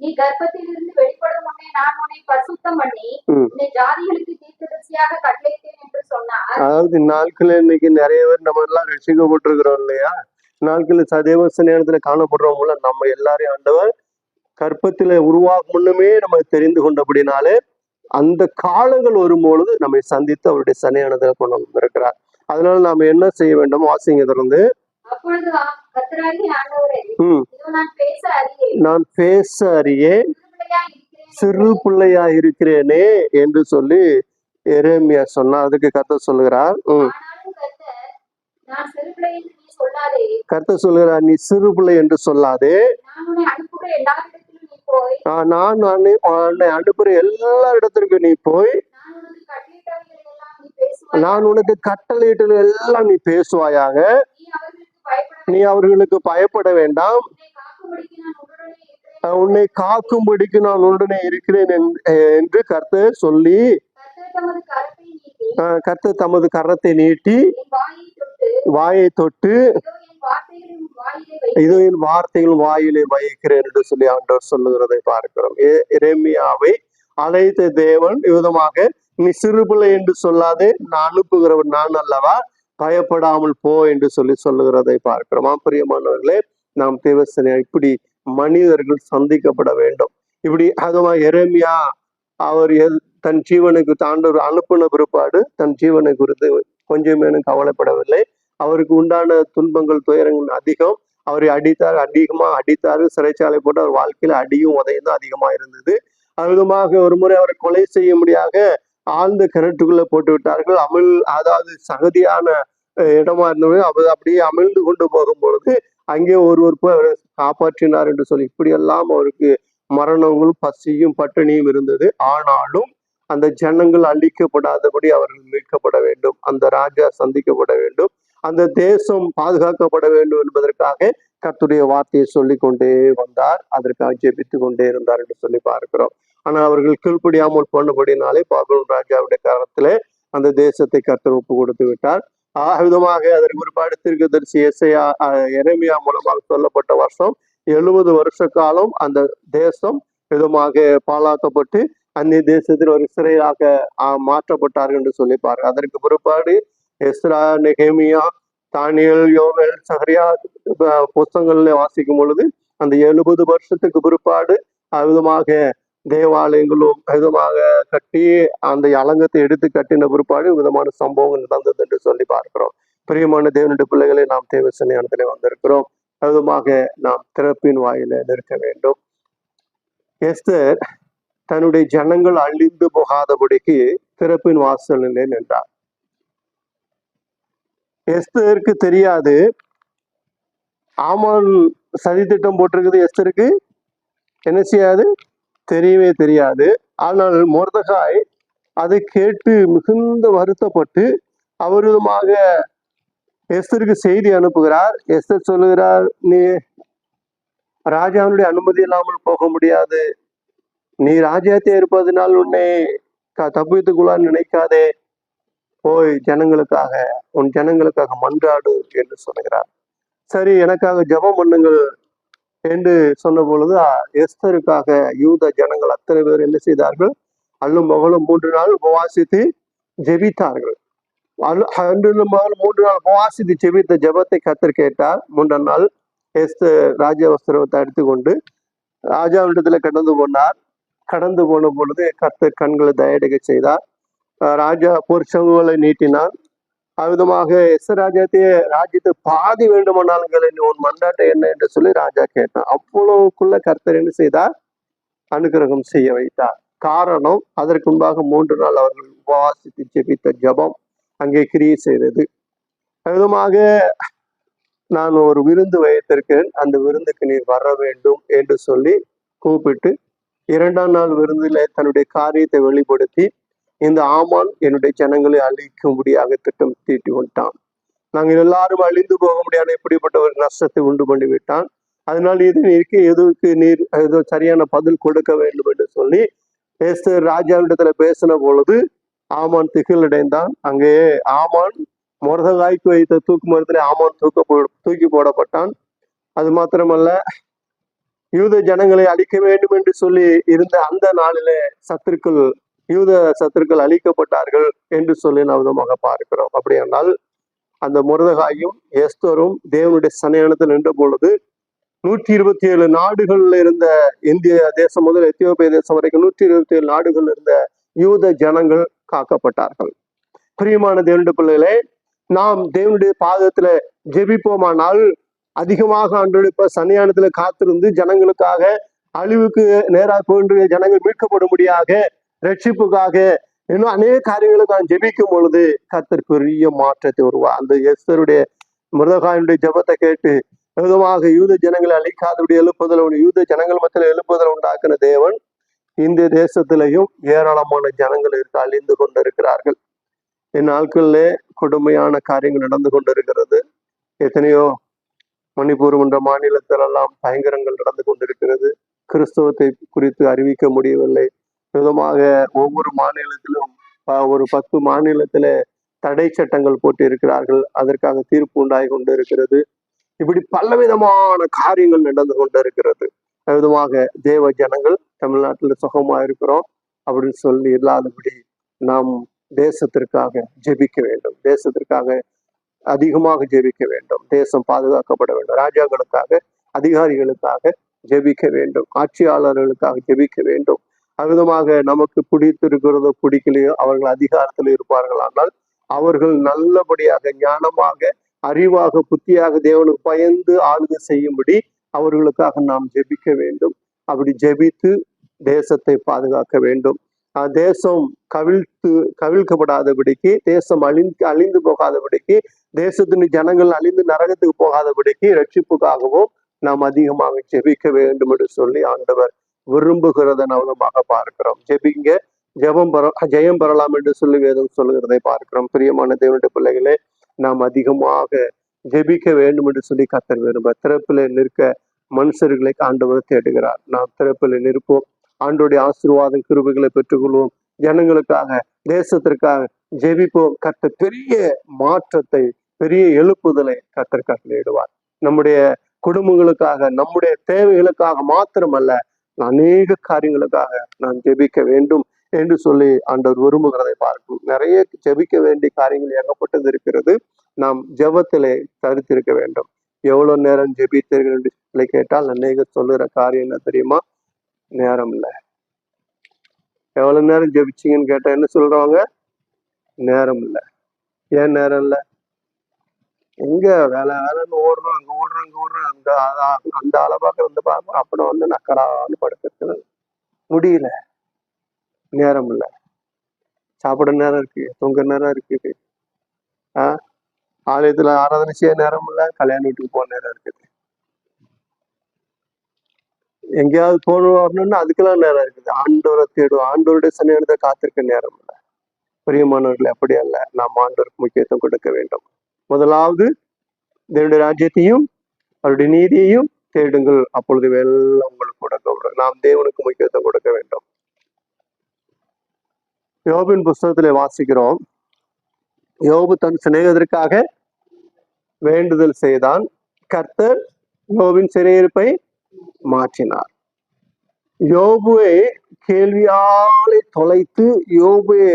நீ கர்ப்பத்திலிருந்து வெளிப்படும் முன்னே நான் உன்னை பரிசுத்தம் பண்ணி உன்னை ஜாதிகளுக்கு தீர்க்கதரிசியாக கட்டளையிட்டேன் என்று சொன்னார். அதாவது நாட்கள் இன்னைக்கு நிறைய பேர் நம்ம எல்லாம் ரசிக்கப்பட்டிருக்கிறோம் இல்லையா? நாட்கள் சதேவச நேரத்துல காணப்படுறவங்கள நம்ம எல்லாரையும் ஆண்டவர் கர்ப்பத்தில உருவாகும் முன்னமே நம்ம தெரிந்து கொண்டபடினாலே அந்த காலங்கள் வரும்பொழுது நம்மை சந்தித்து அவருடைய சன்னிதானத்துல கொண்டு வந்திருக்கிறார். அதனால நாம என்ன செய்ய வேண்டும்? வாசிங்க தொடர்ந்து. நான் பேச அறியேன், சிறு பிள்ளையா இருக்கிறேனே என்று சொல்லி எரேமியா சொன்னா, அதுக்கு கர்த்தர் சொல்லுகிறார், கர்த்தர் சொல்லுகிறார், நீ சிறு பிள்ளை என்று சொல்லாதே, நான் உன்னை அனுப்புற எல்லா இடத்திற்கும் நீ போய் நான் உனக்கு கட்டளையிட்டு எல்லாம் நீ பேசுவாயாக, நீ அவர்களுக்கு பயப்பட வேண்டாம், உன்னை காக்கும்படிக்கு நான் உடனே இருக்கிறேன் என்று கர்த்தர் சொல்லி கர்த்தர் தமது கரத்தை நீட்டி வாயை தொட்டு இதோ என் வார்த்தைகள் வாயிலே வைக்கிறேன் என்று சொல்லி ஆண்டவர் சொல்லுகிறதை பார்க்கிறோம். எரேமியாவை அழைத்த தேவன் விதமாக, நீ சிறு பிள்ளை என்று சொல்லாதே, நான் அனுப்புகிறவன் நான் அல்லவா, பயப்படாமல் போ என்று சொல்லுகிறதை பார்க்கிறோம். பிரியமானவர்களே, நாம் தேவசனை இப்படி மனிதர்கள் சந்திக்கப்பட வேண்டும். இப்படி அதுவும் எரேமியா அவர் தன் ஜீவனுக்கு தாண்டவர் அனுப்பின பிற்பாடு தன் ஜீவனை குறித்து கொஞ்சமேனும் கவலைப்படவில்லை. அவருக்கு உண்டான துன்பங்கள் துயரங்கள் அதிகம். அவரை அதிகமா அடித்தாரு, சிறைச்சாலை போட்டு அவர் வாழ்க்கையில அடியும் உதையும் தான் அதிகமா இருந்தது. அவ்விதமாக ஒரு முறை அவரை கொலை செய்ய முடியாத ஆழ்ந்த கிணற்றுக்குள்ள போட்டு விட்டார்கள். அதாவது சகதியான இடமா இருந்தவங்க அவர் அப்படியே அமிழ்ந்து கொண்டு போகும் பொழுது அங்கே ஒருவர் போய் அவரை காப்பாற்றினார் என்று சொல்லி இப்படியெல்லாம் அவருக்கு மரணங்களும் பசியும் பட்டினியும் இருந்தது. ஆனாலும் அந்த ஜனங்கள் அழிக்கப்படாதபடி அவர்கள் மீட்கப்பட வேண்டும், அந்த ராஜா சந்திக்கப்பட வேண்டும், அந்த தேசம் பாதுகாக்கப்பட வேண்டும் என்பதற்காக கர்த்தருடைய வார்த்தையை சொல்லி கொண்டே வந்தார். அதற்காக ஜெபித்து கொண்டே இருந்தார் என்று சொல்லி பார்க்கிறோம். ஆனால் அவர்கள் கீழ்ப்படியாமல் போனபடினாலே பாபிலோன் ராஜாவுடைய காலத்திலே அந்த தேசத்தை கர்த்தர் ஒப்பு கொடுத்து விட்டார். விதமாக அதற்கு ஒரு தீர்க்கதரிசி எரேமியா மூலமாக சொல்லப்பட்ட வருஷம் 70 வருஷ காலம் அந்த தேசம் விதமாக பாழாக்கப்பட்டு அந்நிய தேசத்தில் ஒரு சிறையாக மாற்றப்பட்டார்கள் என்று சொல்லிப்பாரு. அதற்கு பிற்பாடு எஸ்ரா, நெகேமியா தானியல், யோவேல், சகரியா புஸ்தகங்கள்ல வாசிக்கும் பொழுது அந்த 70 வருஷத்துக்கு பிற்பாடு அவிதமாக தேவாலயங்களும் விதமாக கட்டி அந்த அலங்கத்தை எடுத்து கட்டின பிற்பாடு விதமான சம்பவங்கள் நடந்தது என்று சொல்லி பார்க்கிறோம். பிரியமான தேவனுடைய பிள்ளைகளை நாம் தேவ சன்னிதானத்திலே வந்திருக்கிறோம். விதமாக நாம் திறப்பின் வாயில நிற்க வேண்டும். எஸ்தர் தன்னுடைய ஜனங்கள் அழிந்து போகாதபடிக்கு திறப்பின் வாசலிலே நின்றார். எஸ்தருக்கு தெரியாது ஆமான் சதி திட்டம் போட்டிருக்குது. எஸ்தருக்கு என்ன செய்யாது, தெரியவே தெரியாது. ஆனால் மொர்தெகாய் அதை கேட்டு மிகுந்த வருத்தப்பட்டு அவருமாக எஸ்தருக்கு செய்தி அனுப்புகிறார். எஸ்தர் சொல்லுகிறார், நீ ராஜாவுடைய அனுமதி இல்லாமல் போக முடியாது. நீ ராஜ்யத்தை இருப்பதனால் உன்னை தப்பித்துக்குள்ளான்னு நினைக்காதே. போய் ஜனங்களுக்காக உன் ஜனங்களுக்காக மன்றாடு என்று சொல்லுகிறார். சரி, எனக்காக ஜெபம் பண்ணுங்கள் என்று சொன்ன பொழுது எஸ்தருக்காக யூத ஜனங்கள் அத்தனை பேர் என்ன செய்தார்கள்? அல்லும் மகளும் 3 நாள் உபவாசித்து ஜெபித்தார்கள். 2 மகள் 3 நாள் உபவாசித்து ஜெபித்த ஜெபத்தை கர்த்தர் கேட்டார். 3ஆம் நாள் எஸ்தர் ராஜ வஸ்திரத்தை எடுத்துக்கொண்டு ராஜாவிடத்துல கடந்து போனார். கடந்து போன பொழுது கர்த்தர் கண்களை தயடிக்க செய்தார். ராஜா பொற்சங்குகளை நீட்டினார். அவ்விதமாக எஸ்தர் ராஜ்யத்தை பாதி வேண்டுமானாலும் உன் மண்டாட்டம் என்ன என்று சொல்லி ராஜா கேட்டான். அவ்வளவுக்குள்ள கர்த்தர் என்ன செய்தார்? அனுகிரகம் செய்ய வைத்தார். காரணம், அதற்கு முன்பாக 3 நாள் அவர்கள் உபவாசித்து ஜெபித்த ஜெபம் அங்கே கிரியை செய்தது. அவ்விதமாக நான் ஒரு விருந்து வைத்திருக்கேன், அந்த விருந்துக்கு நீர் வர வேண்டும் என்று சொல்லி கூப்பிட்டு 2ஆம் நாள் விருந்தில தன்னுடைய காரியத்தை வெளிப்படுத்தி இந்த ஆமான் என்னுடைய ஜனங்களை அழிக்கும்படியாக திட்டம் தீட்டி விட்டான். நாங்கள் எல்லாரும் அழிந்து போக முடியாத இப்படிப்பட்ட ஒரு நஷ்டத்தை உண்டு பண்ணி விட்டான். அதனால் எதுக்கு நீர் ஏதோ சரியான பதில் கொடுக்க வேண்டும் என்று சொல்லி எஸ்தர் ராஜாவிடத்துல பேசின பொழுது ஆமான் திகிலடைந்தான். அங்கே ஆமான் மொர்தெகாய்க்கு வைத்த தூக்கு மரத்திலே ஆமான் தூக்கி போடப்பட்டான். அது மாத்திரமல்ல, யூத ஜனங்களை அழிக்க வேண்டும் என்று சொல்லி இருந்த அந்த நாளிலே யூத சத்துருக்கள் அழிக்கப்பட்டார்கள் என்று சொல்லி நாம் விதமாக பார்க்கிறோம். அப்படியானால் அந்த மொர்தெகாயும் எஸ்தரும் தேவனுடைய சன்னிதானத்தில் நின்ற பொழுது 127 நாடுகள்ல இருந்த இந்திய தேசம் முதல் எத்தியோப்பிய தேசம் வரைக்கும் 127 நாடுகள் இருந்த யூத ஜனங்கள் காக்கப்பட்டார்கள். பிரியமான தேவனுடைய பிள்ளைகளே, நாம் தேவனுடைய பாதத்துல ஜெபிப்போமானால் அதிகமாக அன்றைய சன்னிதானத்துல காத்திருந்து ஜனங்களுக்காக அழிவுக்கு நேராக போன்ற ஜனங்கள் மீட்கப்படும்படியாக ரட்சிப்புக்காக இன்னும் அநேக காரியங்களுக்கு நான் ஜெபிக்கும் பொழுது கர்த்தர் பெரிய மாற்றத்தை உருவார். அந்த எஸ்தருடைய மொர்தெகாயினுடைய ஜெபத்தை கேட்டு விதமாக யூத ஜனங்களை அழிக்காதபடி எழுப்புதல், யூத ஜனங்கள் மத்தியில் எழுப்புதல் உண்டாக்குன தேவன் இந்த தேசத்திலையும் ஏராளமான ஜனங்கள் அழிந்து கொண்டிருக்கிறார்கள். இந்நாட்களிலே கொடுமையான காரியங்கள் நடந்து கொண்டிருக்கிறது. எத்தனையோ மணிப்பூர் என்ற மாநிலத்திலெல்லாம் பயங்கரங்கள் நடந்து கொண்டிருக்கிறது. கிறிஸ்தவத்தை குறித்து அறிவிக்க முடியவில்லை. விதமாக ஒவ்வொரு மாநிலத்திலும் ஒரு 10 மாநிலத்தில தடை சட்டங்கள் போட்டு இருக்கிறார்கள். அதற்காக தீர்ப்பு உண்டாகி கொண்டு இருக்கிறது. இப்படி பலவிதமான காரியங்கள் நடந்து கொண்டு இருக்கிறது. விதமாக தேவ ஜனங்கள் தமிழ்நாட்டில் சுகமா இருக்கிறோம் அப்படின்னு சொல்லி இல்லாதபடி நாம் தேசத்திற்காக ஜெபிக்க வேண்டும். தேசத்திற்காக அதிகமாக ஜெபிக்க வேண்டும். தேசம் பாதுகாக்கப்பட வேண்டும். ராஜாக்களுக்காக, அதிகாரிகளுக்காக ஜெபிக்க வேண்டும். ஆட்சியாளர்களுக்காக ஜெபிக்க வேண்டும். அவ்விதமாக நமக்கு பிடித்திருக்கிறதோ பிடிக்கலையோ அவர்கள் அதிகாரத்தில் இருப்பார்கள். ஆனால் அவர்கள் நல்லபடியாக ஞானமாக அறிவாக புத்தியாக தேவனுக்கு பயந்து ஆளுகை செய்யும்படி அவர்களுக்காக நாம் ஜெபிக்க வேண்டும். அப்படி ஜெபித்து தேசத்தை பாதுகாக்க வேண்டும். தேசம் கவிழ்க்கப்படாதபடிக்கு, தேசம் அழிந்து போகாதபடிக்கு, தேசத்தின் ஜனங்கள் அழிந்து நரகத்துக்கு போகாதபடிக்கு ரட்சிப்புக்காகவும் நாம் அதிகமாக ஜெபிக்க வேண்டும் என்று சொல்லி ஆண்டவர் விரும்புகிறத நவனமாக பார்க்கிறோம். ஜெபிங்க, ஜெயம் பெறலாம் என்று சொல்லி வேதம் சொல்லுகிறதை பார்க்கிறோம். பிரியமான தேவனுடைய பிள்ளைகளே, நாம் அதிகமாக ஜெபிக்க வேண்டும் என்று சொல்லி கர்த்தர் விரும்ப திறப்பில் நிற்க மனுஷர்களை ஆண்டவர் தேடுகிறார். நாம் திறப்பில் நிற்போம். ஆண்டோடைய ஆசீர்வாதம் கிருபைகளை பெற்றுக்கொள்வோம். ஜனங்களுக்காக, தேசத்திற்காக ஜெபிப்போம். கர்த்தர் பெரிய மாற்றத்தை, பெரிய எழுப்புதலை கர்த்தர் கட்டளையிடுவார். நம்முடைய குடும்பங்களுக்காக, நம்முடைய தேவைகளுக்காக மாத்திரமல்ல, அநேக காரியங்களுக்காக நாம் ஜெபிக்க வேண்டும். என்று சொல்லி ஆண்டவர் விரும்புகிறதை பார்க்கும். நிறைய ஜெபிக்க வேண்டிய காரியங்கள் ஏகப்பட்டது இருக்கிறது. நாம் ஜெபத்திலே தரித்திருக்க வேண்டும். எவ்வளவு நேரம் ஜெபித்தீர்கள் என்று சொல்லி கேட்டால் அநேகர் சொல்லுகிற காரியம் என்ன தெரியுமா? நேரம் இல்லை. எவ்வளவு நேரம் ஜெபிச்சீங்கன்னு கேட்டா என்ன சொல்றவங்க? நேரம் இல்லை. ஏன் நேரம் இல்லை? எங்க வேலை வேலைன்னு ஓடுறோம், அங்க ஓடுறோம், இங்க ஓடுறோம், அந்த ஆளை பார்க்க வந்து பார்க்க அப்புறம் வந்து நக்கலான்னு படுத்துருக்கு. முடியல. நேரம் இல்லை. சாப்பிட நேரம் இருக்கு, தூங்குற நேரம் இருக்குது. ஆலயத்துல ஆராதனை செய்ய நேரம் இல்லை, கல்யாண வீட்டுக்கு போக நேரம் இருக்குது. எங்கேயாவது போகணும் வரணும்னா அதுக்கெல்லாம் நேரம் இருக்குது. ஆண்டவரை தேடும், ஆண்டவருடைய சன்னிதானத்தை காத்திருக்க நேரம் இல்லை. பிரியமானவர்கள் அப்படி அல்ல. நாம் ஆண்டவருக்கு முக்கியத்துவம் கொடுக்க வேண்டும். முதலாவது தேவனுடைய ராஜ்யத்தையும் அவருடைய நீதியையும் தேடுங்கள், அப்பொழுது எல்லாம் உங்களுக்கு கொடுக்க. நாம் தேவனுக்கு முக்கியத்துவம் கொடுக்க வேண்டும். யோபின் புஸ்தகத்திலே வாசிக்கிறோம். யோபு தன் சிநேகிதருக்காக வேண்டுதல் செய்தான். கர்த்தர் யோபின் சிறையிருப்பை மாற்றினார். யோபுவை கேள்வியாலே தொலைத்து யோபுவை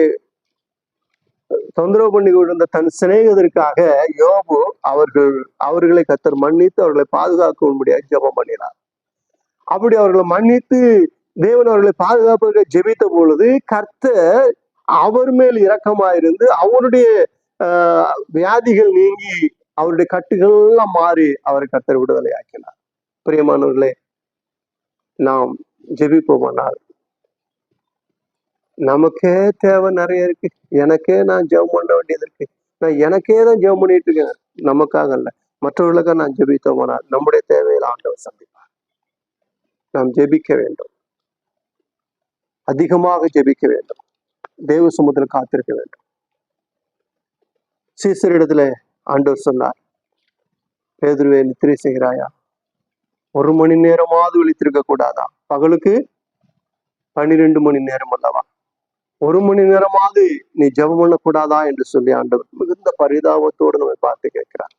தொந்தரவு பண்ணி கொண்டிருந்த தன் சிநேகிதருக்காக யோபு அவர்களை கர்த்தர் மன்னித்து அவர்களை பாதுகாக்கும்படியாக ஜெபம் பண்ணினார். அப்படி அவர்களை மன்னித்து தேவன் அவர்களை பாதுகாப்பதற்கு ஜெபித்த பொழுது கர்த்தர் அவர் மேல் இரக்கமாயிருந்து அவருடைய வியாதிகள் நீங்கி அவருடைய கட்டுகள்லாம் மாறி அவரை கர்த்தர் விடுதலை ஆக்கினார். பிரியமானவர்களே, நாம் ஜெபிப்போமானால் நமக்கே தேவை நிறைய இருக்கு. எனக்கே நான் ஜெபம் பண்ண வேண்டியது இருக்கு. நான் எனக்கே தான் ஜெபம் பண்ணிட்டு இருக்கேன், நமக்காக அல்ல, மற்றவர்களுக்காக நான் ஜெபித்தோமானால் நம்முடைய தேவையில் ஆண்டவர் சந்திப்பார். நாம் ஜெபிக்க வேண்டும், அதிகமாக ஜெபிக்க வேண்டும், தேவ சமூகத்தில் காத்திருக்க வேண்டும். சீசரிடத்துல ஆண்டவர் சொன்னார், பேதுருவே நித்திரை செய்கிறாயா? 1 மணி நேரமாவது விழித்திருக்க கூடாதா? பகலுக்கு 12 மணி நேரம் அல்லவா? 1 மணி நேரமாவது நீ ஜெபம் பண்ணக்கூடாதா என்று சொல்லி ஆண்டவர் மிகுந்த பரிதாபத்தோடு நம்ம பார்த்து கேட்கிறார்.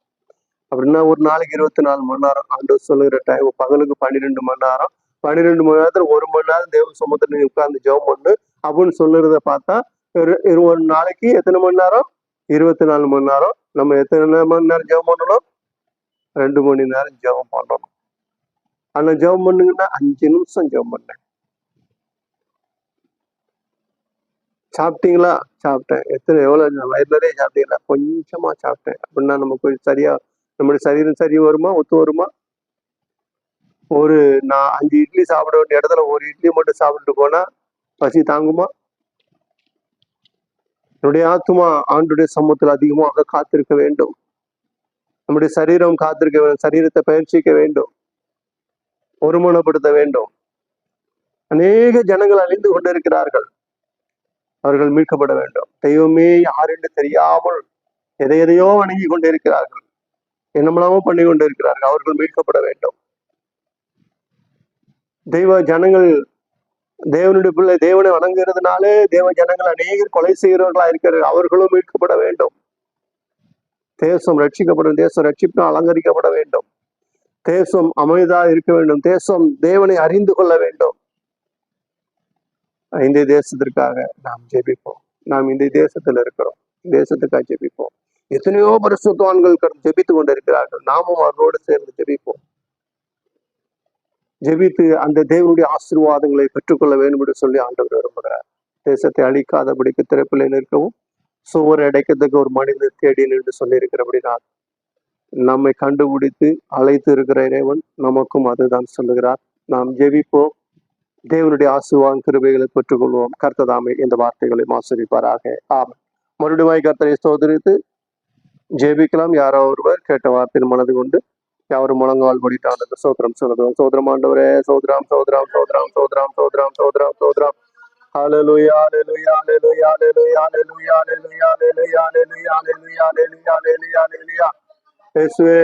அப்படின்னா ஒரு நாளைக்கு 24 மணி நேரம் ஆண்டவர் சொல்லுகிற டைம். பகலுக்கு 12 மணி நேரம், 12 மணி நேரத்துல 1 மணி நேரம் தேவ சமூகத்துல நீ உட்கார்ந்து ஜெபம் பண்ணு அப்படின்னு சொல்லுறத பார்த்தா ஒரு நாளைக்கு எத்தனை மணி நேரம்? 24 மணி நேரம். நம்ம எத்தனை மணி நேரம் ஜெபம் பண்ணணும்? 2 மணி நேரம் ஜெபம் பண்ணணும். ஆனா ஜெபம் பண்ணுங்கன்னா 5 நிமிஷம் ஜெபம் பண்ணேன். சாப்பிட்டீங்களா? சாப்பிட்டேன். எவ்வளவு வயிறு நிறைய சாப்பிட்டீங்களா? கொஞ்சமா சாப்பிட்டேன் அப்படின்னா நமக்கு சரியா நம்முடைய சரீரம் சரி வருமா? ஒத்து வருமா? நான் 5 இட்லி சாப்பிட வேண்டிய இடத்துல 1 இட்லி மட்டும் சாப்பிட்டு போனா பசி தாங்குமா? என்னுடைய ஆத்துமா ஆண்டுடைய சமூகத்தில் அதிகமாக காத்திருக்க வேண்டும். நம்முடைய சரீரம் காத்திருக்க வேண்டும். சரீரத்தை பயிற்சிக்க வேண்டும், ஒருமனப்படுத்த வேண்டும். அநேக ஜனங்கள் அழிந்து கொண்டிருக்கிறார்கள். அவர்கள் மீட்கப்பட வேண்டும். தெய்வமே யார் என்று தெரியாமல் எதையோ வணங்கி கொண்டிருக்கிறார்கள், என்னமெல்லாமோ பண்ணி கொண்டிருக்கிறார்கள். அவர்கள் மீட்கப்பட வேண்டும். தெய்வ ஜனங்கள் தேவனுடைய பிள்ளை தேவனை வணங்குறதுனாலே தேவ ஜனங்கள் அநேகர் கொலை செய்கிறவர்களா இருக்கிறார்கள். அவர்களும் மீட்கப்பட வேண்டும். தேசம் ரட்சிக்கப்படும். தேசம் ரட்சிப்பு அலங்கரிக்கப்பட வேண்டும். தேசம் அமைதியாக இருக்க வேண்டும். தேசம் தேவனை அறிந்து கொள்ள வேண்டும். இந்த தேசத்திற்காக நாம் ஜெபிப்போம். நாம் இந்த தேசத்துல இருக்கிறோம், தேசத்துக்காக ஜெபிப்போம். எத்தனையோ பரிசுத்தவான்கள் ஜெபித்து கொண்டிருக்கிறார்கள். நாமும் அவரோடு சேர்ந்து ஜெபிப்போம். ஜெபித்து அந்த தேவனுடைய ஆசீர்வாதங்களை பெற்றுக்கொள்ள வேண்டும் என்று சொல்லி ஆண்டவர் விரும்புகிறார். தேசத்தை அழிக்காதபடிக்கு திறப்பிலே நிற்கவும் சுவர் அடைக்கிறதுக்கு ஒரு மனிதர் தேடின் என்று சொல்லி இருக்கிறபடினால் நம்மை கண்டுபிடித்து அழைத்து இருக்கிற இறைவன் நமக்கும் அதுதான் சொல்லுகிறார். நாம் ஜெபிப்போம். தேவனுடைய ஆசீர்வாதம் கிருபைகளை பெற்றுக்கொள்வோம். கர்த்ததாமே இந்த வார்த்தைகளை ஆசீர்வதிப்பாராக. ஆமென். மறுபடியும் கர்த்தரை ஸ்தோத்திரித்து ஜெபிக்கலாம். யாரோ ஒருவர் கேட்ட வார்த்தையின் மனது கொண்டு யாரும் முழங்கால் படிட்டாங்க. சோதரம் சொல்லுவோம். சோதரம் ஆண்டவரே, சோதரம் சோதரம் சோதரம் சோதரம் சோதரம் சோதரம் சோதரம். ஹல்லேலூயா ஹல்லேலூயா ஹல்லேலூயா ஹல்லேலூயா ஹல்லேலூயா ஹல்லேலூயா ஹல்லேலூயா ஹல்லேலூயா ஹல்லேலூயா ஹல்லேலூயா ஹல்லேலூயா. இயேசுவே